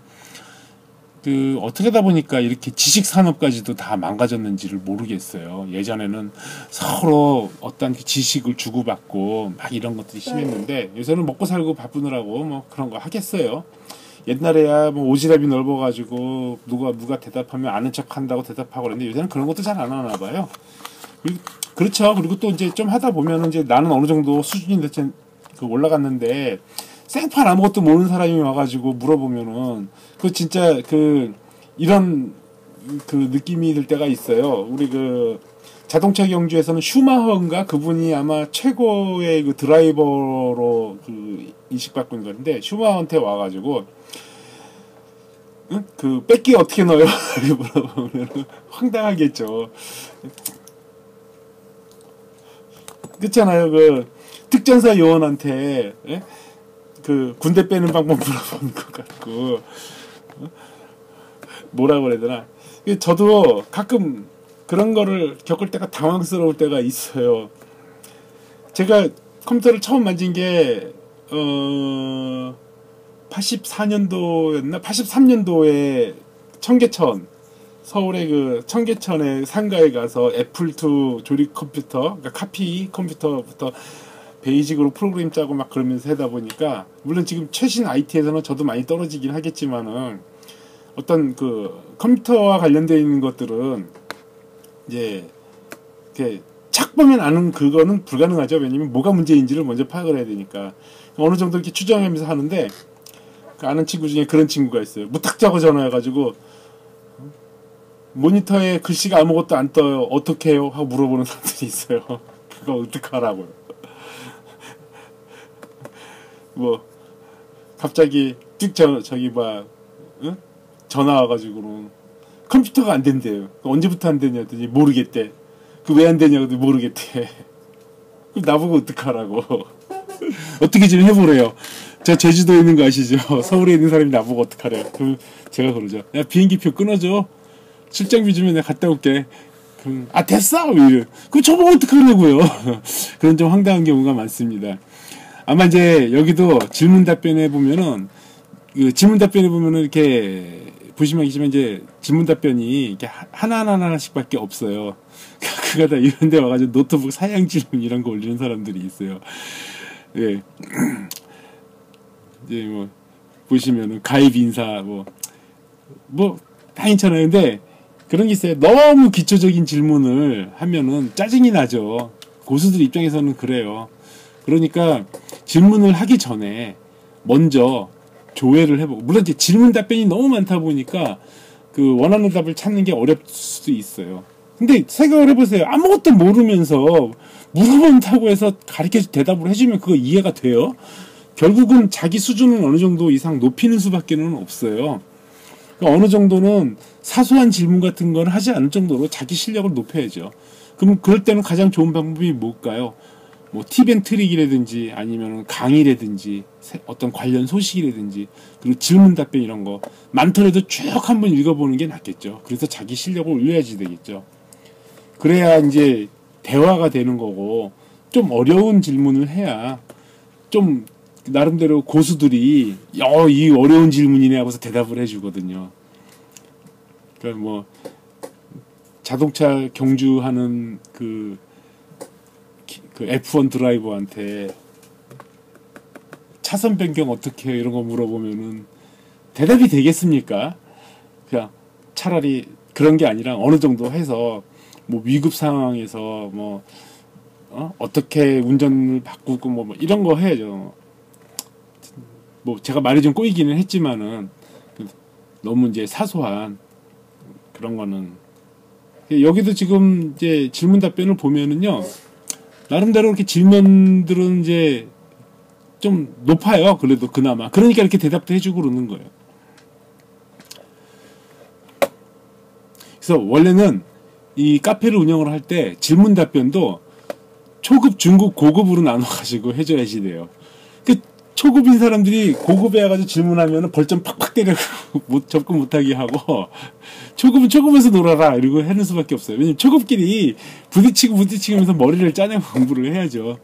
그 어떻게 하다 보니까 이렇게 지식 산업까지도 다 망가졌는지를 모르겠어요. 예전에는 서로 어떤 지식을 주고받고 막 이런 것들이 심했는데 요새는 먹고 살고 바쁘느라고 뭐 그런 거 하겠어요. 옛날에야 뭐 오지랖이 넓어가지고 누가 대답하면 아는 척 한다고 대답하고 그랬는데 요새는 그런 것도 잘 안 하나 봐요. 그렇죠. 그리고 또 이제 좀 하다 보면은 이제 나는 어느 정도 수준이 올라갔는데 생판 아무것도 모르는 사람이 와가지고 물어보면은 그 진짜 그 이런 그 느낌이 들 때가 있어요. 우리 그 자동차 경주에서는 슈마허인가 그분이 아마 최고의 그 드라이버로 그 인식받고 있는 건데 슈마허한테 와가지고 응? 그 뺏기 어떻게 넣어요? 물어보면 황당하겠죠. 그렇잖아요. 그 특전사 요원한테 예? 그 군대 빼는 방법 물어보는 것 같고 뭐라고 그래야 되나. 저도 가끔 그런 거를 겪을 때가 당황스러울 때가 있어요. 제가 컴퓨터를 처음 만진 게 84년도였나 83년도에 청계천 서울의 그 청계천의 상가에 가서 애플2 조립 컴퓨터 그러니까 카피 컴퓨터부터 베이직으로 프로그램 짜고 막 그러면서 하다 보니까 물론 지금 최신 IT에서는 저도 많이 떨어지긴 하겠지만은 어떤 그 컴퓨터와 관련되어 있는 것들은 이제 이렇게 착 보면 아는 그거는 불가능하죠. 왜냐면 뭐가 문제인지를 먼저 파악을 해야 되니까 어느 정도 이렇게 추정하면서 하는데 그 아는 친구 중에 그런 친구가 있어요. 무탁자고 전화해가지고 모니터에 글씨가 아무것도 안 떠요. 어떻게 해요? 하고 물어보는 사람들이 있어요. 그거 어떡하라고요. 뭐 갑자기 쭉 저기 막 응? 전화 와가지고는 컴퓨터가 안 된대요. 언제부터 안 되냐 했더니 모르겠대. 그 왜 안 되냐고 모르겠대. 그럼 나보고 어떡하라고. 어떻게 좀 해보래요. 저 제주도에 있는 거 아시죠? 서울에 있는 사람이 나보고 어떡하래요. 그럼 제가 그러죠. 야, 비행기표 끊어줘. 출장비 주면 내가 갔다 올게. 그럼, 아, 됐어! 그럼 저보고 어떡하냐고요. 그런 좀 황당한 경우가 많습니다. 아마 이제 여기도 질문 답변해 보면은, 이렇게 보시면 계시면 이제 질문 답변이 이렇게 하나씩 밖에 없어요. 그가 다 이런 데 와가지고 노트북 사양 질문 이런 거 올리는 사람들이 있어요. 예. 이제 뭐, 보시면은 가입 인사, 다 괜찮아요. 근데 그런 게 있어요. 너무 기초적인 질문을 하면은 짜증이 나죠. 고수들 입장에서는 그래요. 그러니까 질문을 하기 전에 먼저 조회를 해보고, 물론 이제 질문 답변이 너무 많다 보니까 그 원하는 답을 찾는 게 어렵을 수도 있어요. 근데 생각을 해보세요. 아무것도 모르면서 물어본다고 해서 가르쳐서 대답을 해주면 그거 이해가 돼요? 결국은 자기 수준은 어느 정도 이상 높이는 수밖에는 없어요. 그러니까 어느 정도는 사소한 질문 같은 건 하지 않을 정도로 자기 실력을 높여야죠. 그럼 그럴 때는 가장 좋은 방법이 뭘까요? 뭐 팁앤트릭이라든지 아니면 강의라든지 어떤 관련 소식이라든지 그리고 질문 답변 이런 거 많더라도 쭉 한번 읽어보는 게 낫겠죠. 그래서 자기 실력을 올려야지 되겠죠. 그래야 이제 대화가 되는 거고 좀 어려운 질문을 해야 좀 나름대로 고수들이 이 어려운 질문이네 하고서 대답을 해주거든요. 그러니까 뭐 자동차 경주하는 그 F1 드라이버한테 차선 변경 어떻게 해요? 이런 거 물어보면은 대답이 되겠습니까? 그냥 차라리 그런 게 아니라 어느 정도 해서 뭐 위급 상황에서 어떻게 운전을 바꾸고 뭐 이런 거 해야죠. 뭐 제가 말이 좀 꼬이기는 했지만은 너무 이제 사소한 그런 거는 여기도 지금 이제 질문 답변을 보면은요 나름대로 이렇게 질문들은 이제 좀 높아요. 그래도 그나마 그러니까 이렇게 대답도 해주고 그러는 거예요. 그래서 원래는 이 카페를 운영을 할 때 질문 답변도 초급, 중급, 고급으로 나눠가지고 해줘야지 돼요. 초급인 사람들이 고급에 와가지고 질문하면 벌점 팍팍 때려고 접근 못하게 하고 초급은 초급에서 놀아라 이러고 하는 수밖에 없어요. 왜냐면 초급끼리 부딪히면서 머리를 짜내고 공부를 해야죠.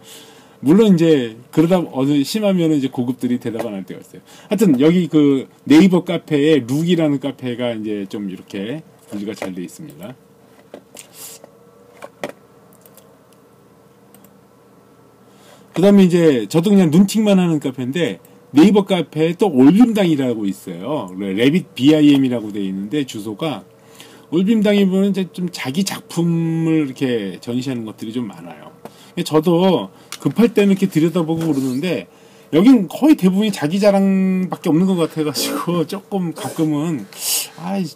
물론 이제 그러다 어느 심하면 이제 고급들이 대답 안 할 때가 있어요. 하여튼 여기 그 네이버 카페에 룩이라는 카페가 이제 좀 이렇게 분리가 잘 돼 있습니다. 그 다음에 이제 저도 그냥 눈팅만 하는 카페인데 네이버 카페에 또 올빔당이라고 있어요. 레빗 BIM이라고 되어 있는데 주소가 올빔당에 보면 이제 좀 자기 작품을 이렇게 전시하는 것들이 좀 많아요. 저도 급할 때는 이렇게 들여다보고 그러는데 여긴 거의 대부분이 자기 자랑밖에 없는 것 같아가지고 조금 가끔은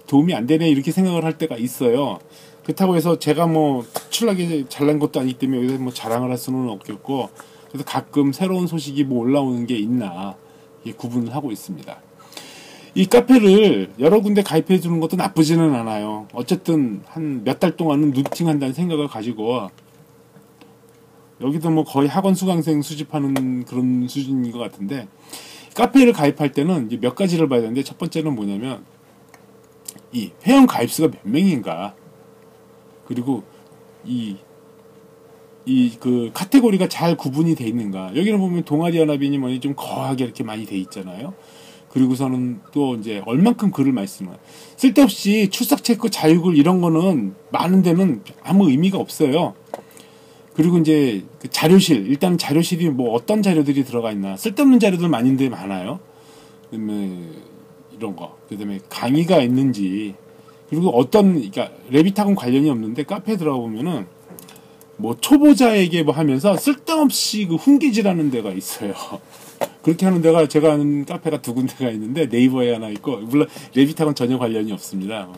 도움이 안 되네 이렇게 생각을 할 때가 있어요. 그렇다고 해서 제가 뭐 특출나게 잘난 것도 아니기 때문에 여기서 뭐 자랑을 할 수는 없겠고 그래서 가끔 새로운 소식이 뭐 올라오는 게 있나 구분을 하고 있습니다. 이 카페를 여러 군데 가입해 주는 것도 나쁘지는 않아요. 어쨌든 한 몇 달 동안은 루팅한다는 생각을 가지고 여기도 뭐 거의 학원 수강생 수집하는 그런 수준인 것 같은데 카페를 가입할 때는 이제 몇 가지를 봐야 되는데 첫 번째는 뭐냐면 이 회원 가입수가 몇 명인가 그리고 그 카테고리가 잘 구분이 돼 있는가. 여기는 보면 동아리 연합이니 뭐니 좀 거하게 이렇게 많이 돼 있잖아요. 그리고서는 또 이제 얼만큼 글을 많이 쓰는 거야. 쓸데없이 출석 체크 자유글 이런 거는 많은 데는 아무 의미가 없어요. 그리고 이제 그 자료실, 일단 자료실이 뭐 어떤 자료들이 들어가 있나. 쓸데없는 자료들 많은데 많아요. 그다음에 이런 거. 그다음에 강의가 있는지. 그리고 그러니까 레빗하고는 관련이 없는데 카페에 들어가 보면은 뭐 초보자에게 뭐 하면서 쓸데없이 그 훈계질하는 데가 있어요. 그렇게 하는 데가 제가 아는 카페가 두 군데가 있는데 네이버에 하나 있고 물론 레빗하고는 전혀 관련이 없습니다.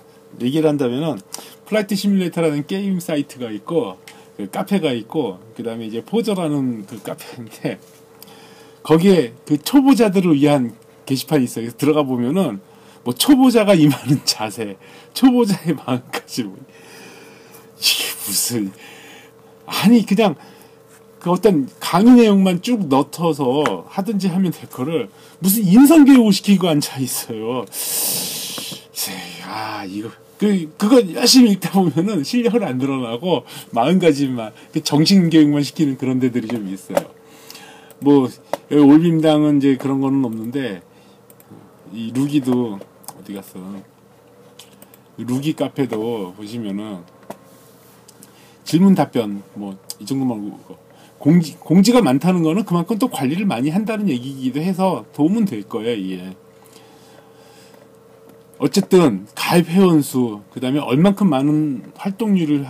얘기를 한다면은 플라이트 시뮬레이터라는 게임 사이트가 있고 그 카페가 있고 그 다음에 이제 포저라는 그 카페인데 거기에 그 초보자들을 위한 게시판이 있어요. 그래서 들어가 보면은 뭐 초보자가 임하는 자세, 초보자의 마음까지 뭐 이게 무슨 아니 그냥 그 어떤 강의 내용만 쭉 넣어서 하든지 하면 될 거를 무슨 인성교육 시키고 앉아 있어요. 아 이거 그거 열심히 읽다 보면은 실력은 안 드러나고 마음가짐만 정신교육만 시키는 그런 데들이 좀 있어요. 뭐 여기 올림당은 이제 그런 거는 없는데 이 루기도 어디 갔어? 루기 카페도 보시면은 질문 답변 뭐 이 정도만 공지가 많다는 거는 그만큼 또 관리를 많이 한다는 얘기이기도 해서 도움은 될 거예요, 이게. 어쨌든 가입 회원 수, 그다음에 얼만큼 많은 활동률을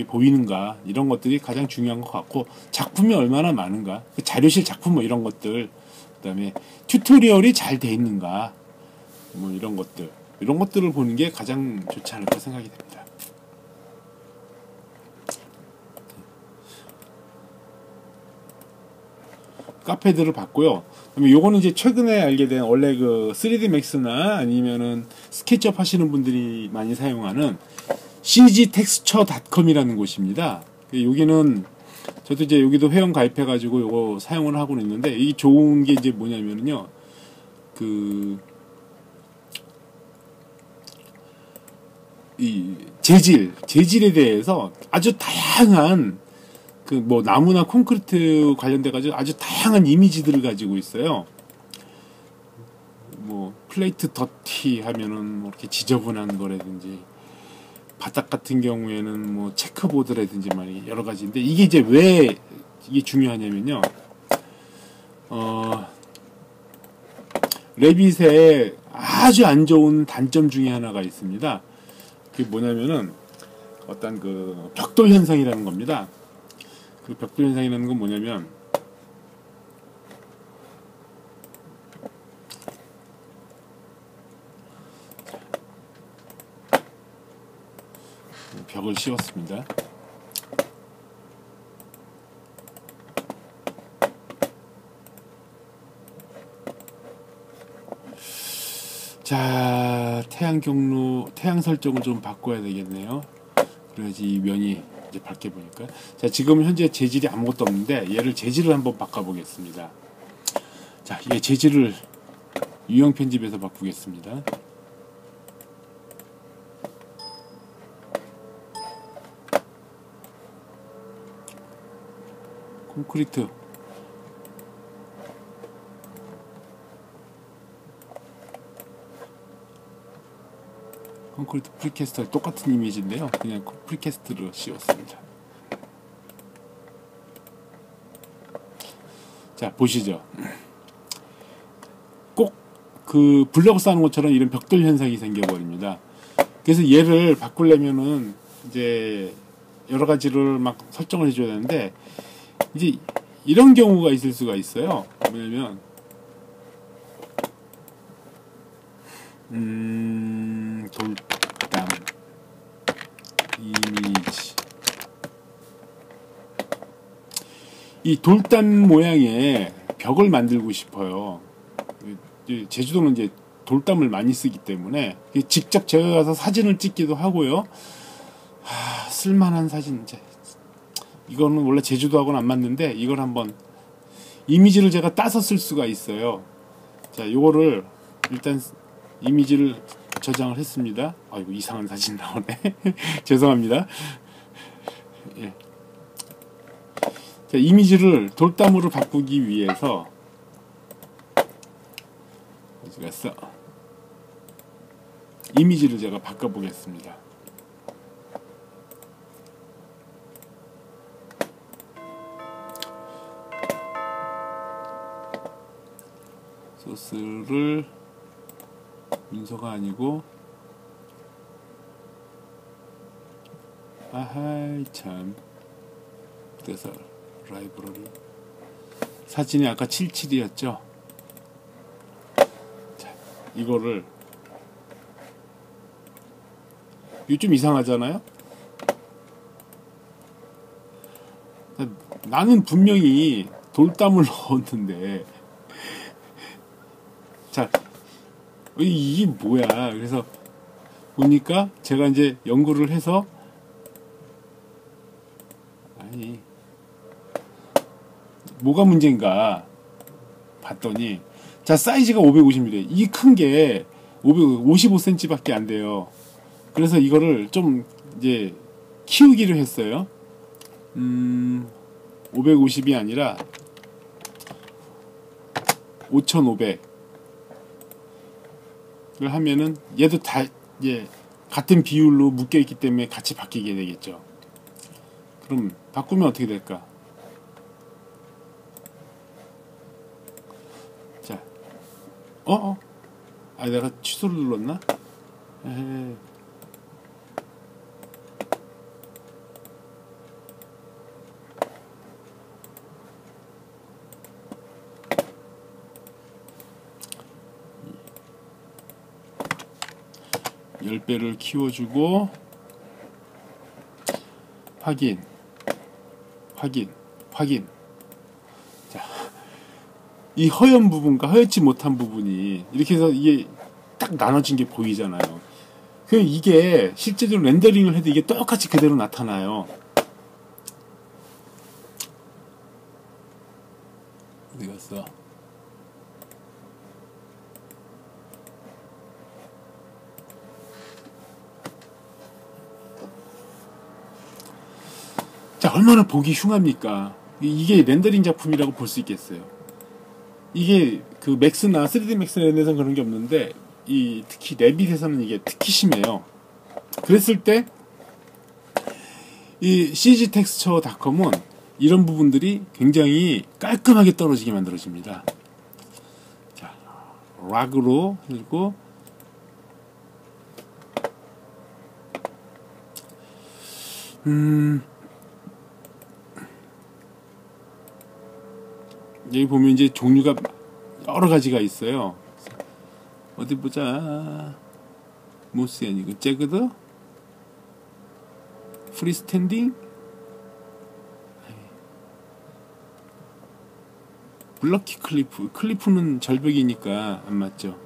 보이는가 이런 것들이 가장 중요한 것 같고 작품이 얼마나 많은가, 자료실 작품 뭐 이런 것들, 그다음에 튜토리얼이 잘 돼 있는가 뭐 이런 것들을 보는 게 가장 좋지 않을까 생각이 됩니다. 카페들을 봤고요. 그다음에 요거는 이제 최근에 알게 된 원래 그 3D Max나 아니면은 스케치업 하시는 분들이 많이 사용하는 cgtexture.com이라는 곳입니다. 여기는 저도 이제 여기도 회원 가입해가지고 요거 사용을 하고는 있는데 이 좋은 게 이제 뭐냐면요, 이 재질에 대해서 아주 다양한 뭐 나무나 콘크리트 관련돼가지고 아주 다양한 이미지들을 가지고 있어요. 뭐 플레이트 더티 하면은 뭐 이렇게 지저분한 거라든지, 바닥 같은 경우에는 뭐 체크보드라든지 말이 여러 가지인데 이게 이제 왜 이게 중요하냐면요. 레빗의 아주 안 좋은 단점 중에 하나가 있습니다. 그게 뭐냐면은 어떤 그 벽돌 현상이라는 겁니다. 그 벽돌 현상이라는 건 뭐냐면 벽을 씌웠습니다. 자, 태양 설정을 좀 바꿔야 되겠네요. 그래야지 이 면이 이제 밝게 보니까. 자, 지금 현재 재질이 아무것도 없는데 얘를 재질을 한번 바꿔보겠습니다. 자, 얘 재질을 유형 편집에서 바꾸겠습니다. 콘크리트 프리캐스터 똑같은 이미지인데요. 그냥 프리캐스트로 씌웠습니다. 자, 보시죠. 꼭 그 블럭 쌓는 것처럼 이런 벽돌 현상이 생겨버립니다. 그래서 얘를 바꾸려면은 이제 여러 가지를 막 설정을 해줘야 되는데 이제 이런 경우가 있을 수가 있어요. 뭐냐면 돌담 이미지, 이 돌담 모양의 벽을 만들고 싶어요. 제주도는 이제 돌담을 많이 쓰기 때문에 직접 제가 가서 사진을 찍기도 하고요. 쓸만한 사진, 이거는 원래 제주도하고는 안 맞는데 이걸 한번 이미지를 제가 따서 쓸 수가 있어요. 자, 요거를 일단 이미지를 저장을 했습니다. 아이고, 이상한 사진 나오네. 죄송합니다. 예. 자, 이미지를 돌담으로 바꾸기 위해서 어디 갔어? 이미지를 제가 바꿔보겠습니다. 소스를 문서가 아니고, 아하이 참, 그래서 라이브러리 사진이 아까 77이었죠. 자, 이거를 이거 좀 이상하잖아요. 나는 분명히 돌담을 넣었는데, 자, 이게 뭐야. 그래서 보니까 제가 이제 연구를 해서, 아니, 뭐가 문제인가 봤더니, 자, 사이즈가 550mm. 이 큰 게 55cm밖에 안 돼요. 그래서 이거를 좀 이제 키우기로 했어요. 550이 아니라 5500을 하면은 얘도 다 예, 같은 비율로 묶여 있기 때문에 같이 바뀌게 되겠죠. 그럼 바꾸면 어떻게 될까? 자, 아, 내가 취소를 눌렀나? 에헤. 열 배를 키워주고 확인. 자, 이 허연 부분과 허옇지 못한 부분이 이렇게 해서 이게 딱 나눠진 게 보이잖아요. 그 이게 실제로 렌더링을 해도 이게 똑같이 그대로 나타나요. 어디 갔어? 자, 얼마나 보기 흉합니까? 이게 렌더링 작품이라고 볼 수 있겠어요. 이게 그 맥스나 3D 맥스 이런 데서는 그런 게 없는데 특히 레빗에서는 이게 특히 심해요. 그랬을 때 이 cgtexture.com은 이런 부분들이 굉장히 깔끔하게 떨어지게 만들어집니다. 자, 락으로 해주고 여기 보면 이제 종류가 여러 가지가 있어요. 어디 보자. 모스앤 이거 잭드 프리스탠딩 블럭키 클리프는 절벽이니까 안 맞죠.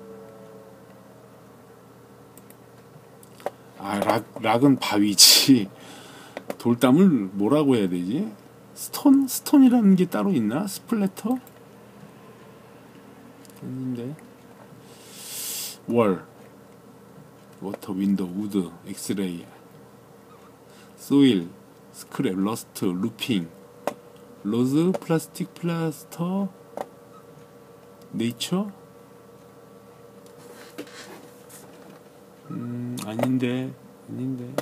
아, 락은 바위지. 돌담을 뭐라고 해야 되지? 스톤이라는 게 따로 있나? 스플래터? 아닌데. 월, 워터, 윈도, 우드, 엑스레이, 소일, 스크랩, 러스트, 루핑, 로즈, 플라스틱, 플라스터, 네이처? 아닌데.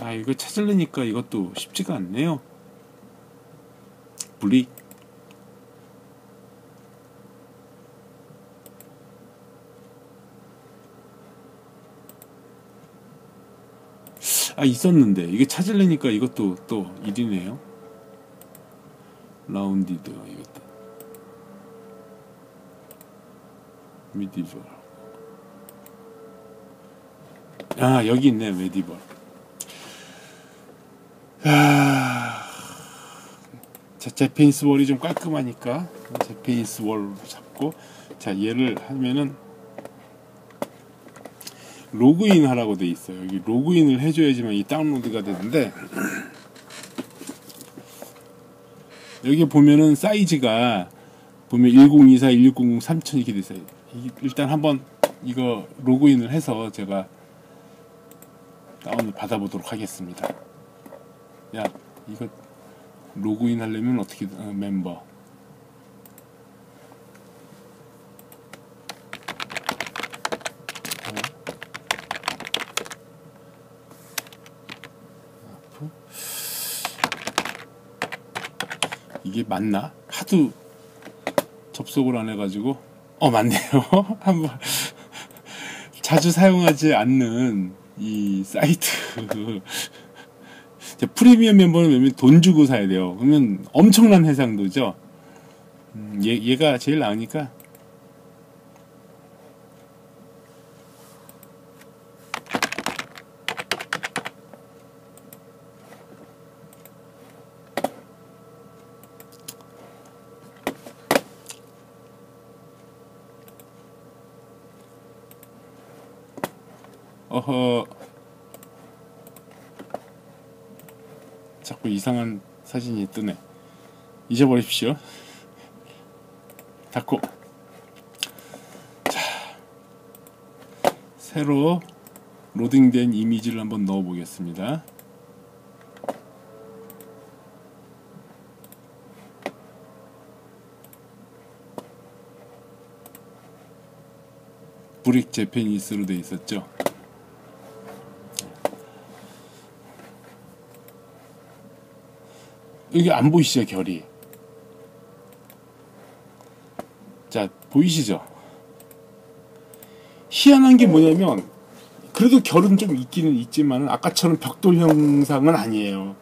아, 이거 찾으려니까 이것도 쉽지가 않네요. 블릭. 아, 있었는데 이게 찾으려니까 이것도 또 일이네요. 라운디드 이것도 미디벌. 아, 여기 있네. 메디벌. 자, 제페니스 월이 좀 깔끔하니까 제페니스 월로 잡고, 자, 얘를 하면은 로그인 하라고 돼 있어요. 여기 로그인을 해줘야지만 이 다운로드가 되는데, 여기 보면은 사이즈가 보면 1024, 1600, 3000 이렇게 돼 있어요. 일단 한번 이거 로그인을 해서 제가 다운을 받아보도록 하겠습니다. 야, 이거 로그인 하려면 어떻게, 멤버. 이게 맞나? 하도 접속을 안 해가지고, 맞네요. 한번 자주 사용하지 않는 이 사이트. 프리미엄 멤버는 돈 주고 사야 돼요. 그러면 엄청난 해상도죠. 얘가 제일 나으니까. 어허, 자꾸 이상한 사진이 뜨네. 잊어버리십시오. 닫고. 자, 새로 로딩된 이미지를 한번 넣어 보겠습니다. 브릭 재패니스로 되어 있었죠. 여기 안 보이시죠, 결이? 자, 보이시죠? 희한한 게 뭐냐면, 그래도 결은 좀 있기는 있지만 아까처럼 벽돌 형상은 아니에요.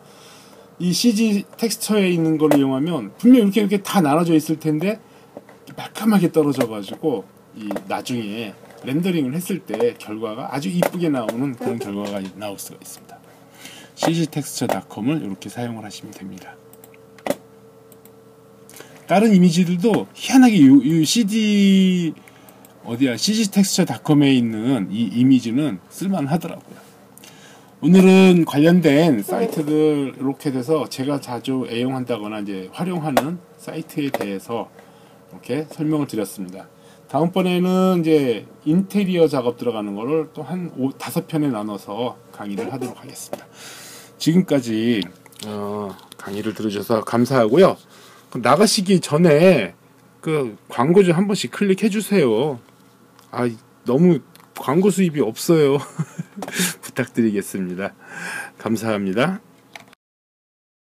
이 CG 텍스처에 있는 걸 이용하면 분명 이렇게 다 나눠져 있을 텐데 말끔하게 떨어져 가지고 이 나중에 렌더링을 했을 때 결과가 아주 이쁘게 나오는 그런 결과가 나올 수가 있습니다. cgtexture.com을 이렇게 사용을 하시면 됩니다. 다른 이미지들도 희한하게 이 cg cgtexture.com에 있는 이 이미지는 쓸만하더라고요. 오늘은 관련된 사이트들 이렇게 돼서 제가 자주 애용한다거나 이제 활용하는 사이트에 대해서 이렇게 설명을 드렸습니다. 다음번에는 이제 인테리어 작업 들어가는 거를 또 한 5-5편에 나눠서 강의를 하도록 하겠습니다. 지금까지 강의를 들으셔서 감사하고요. 나가시기 전에 그 광고 좀 한 번씩 클릭해 주세요. 너무 광고 수입이 없어요. 부탁드리겠습니다. 감사합니다.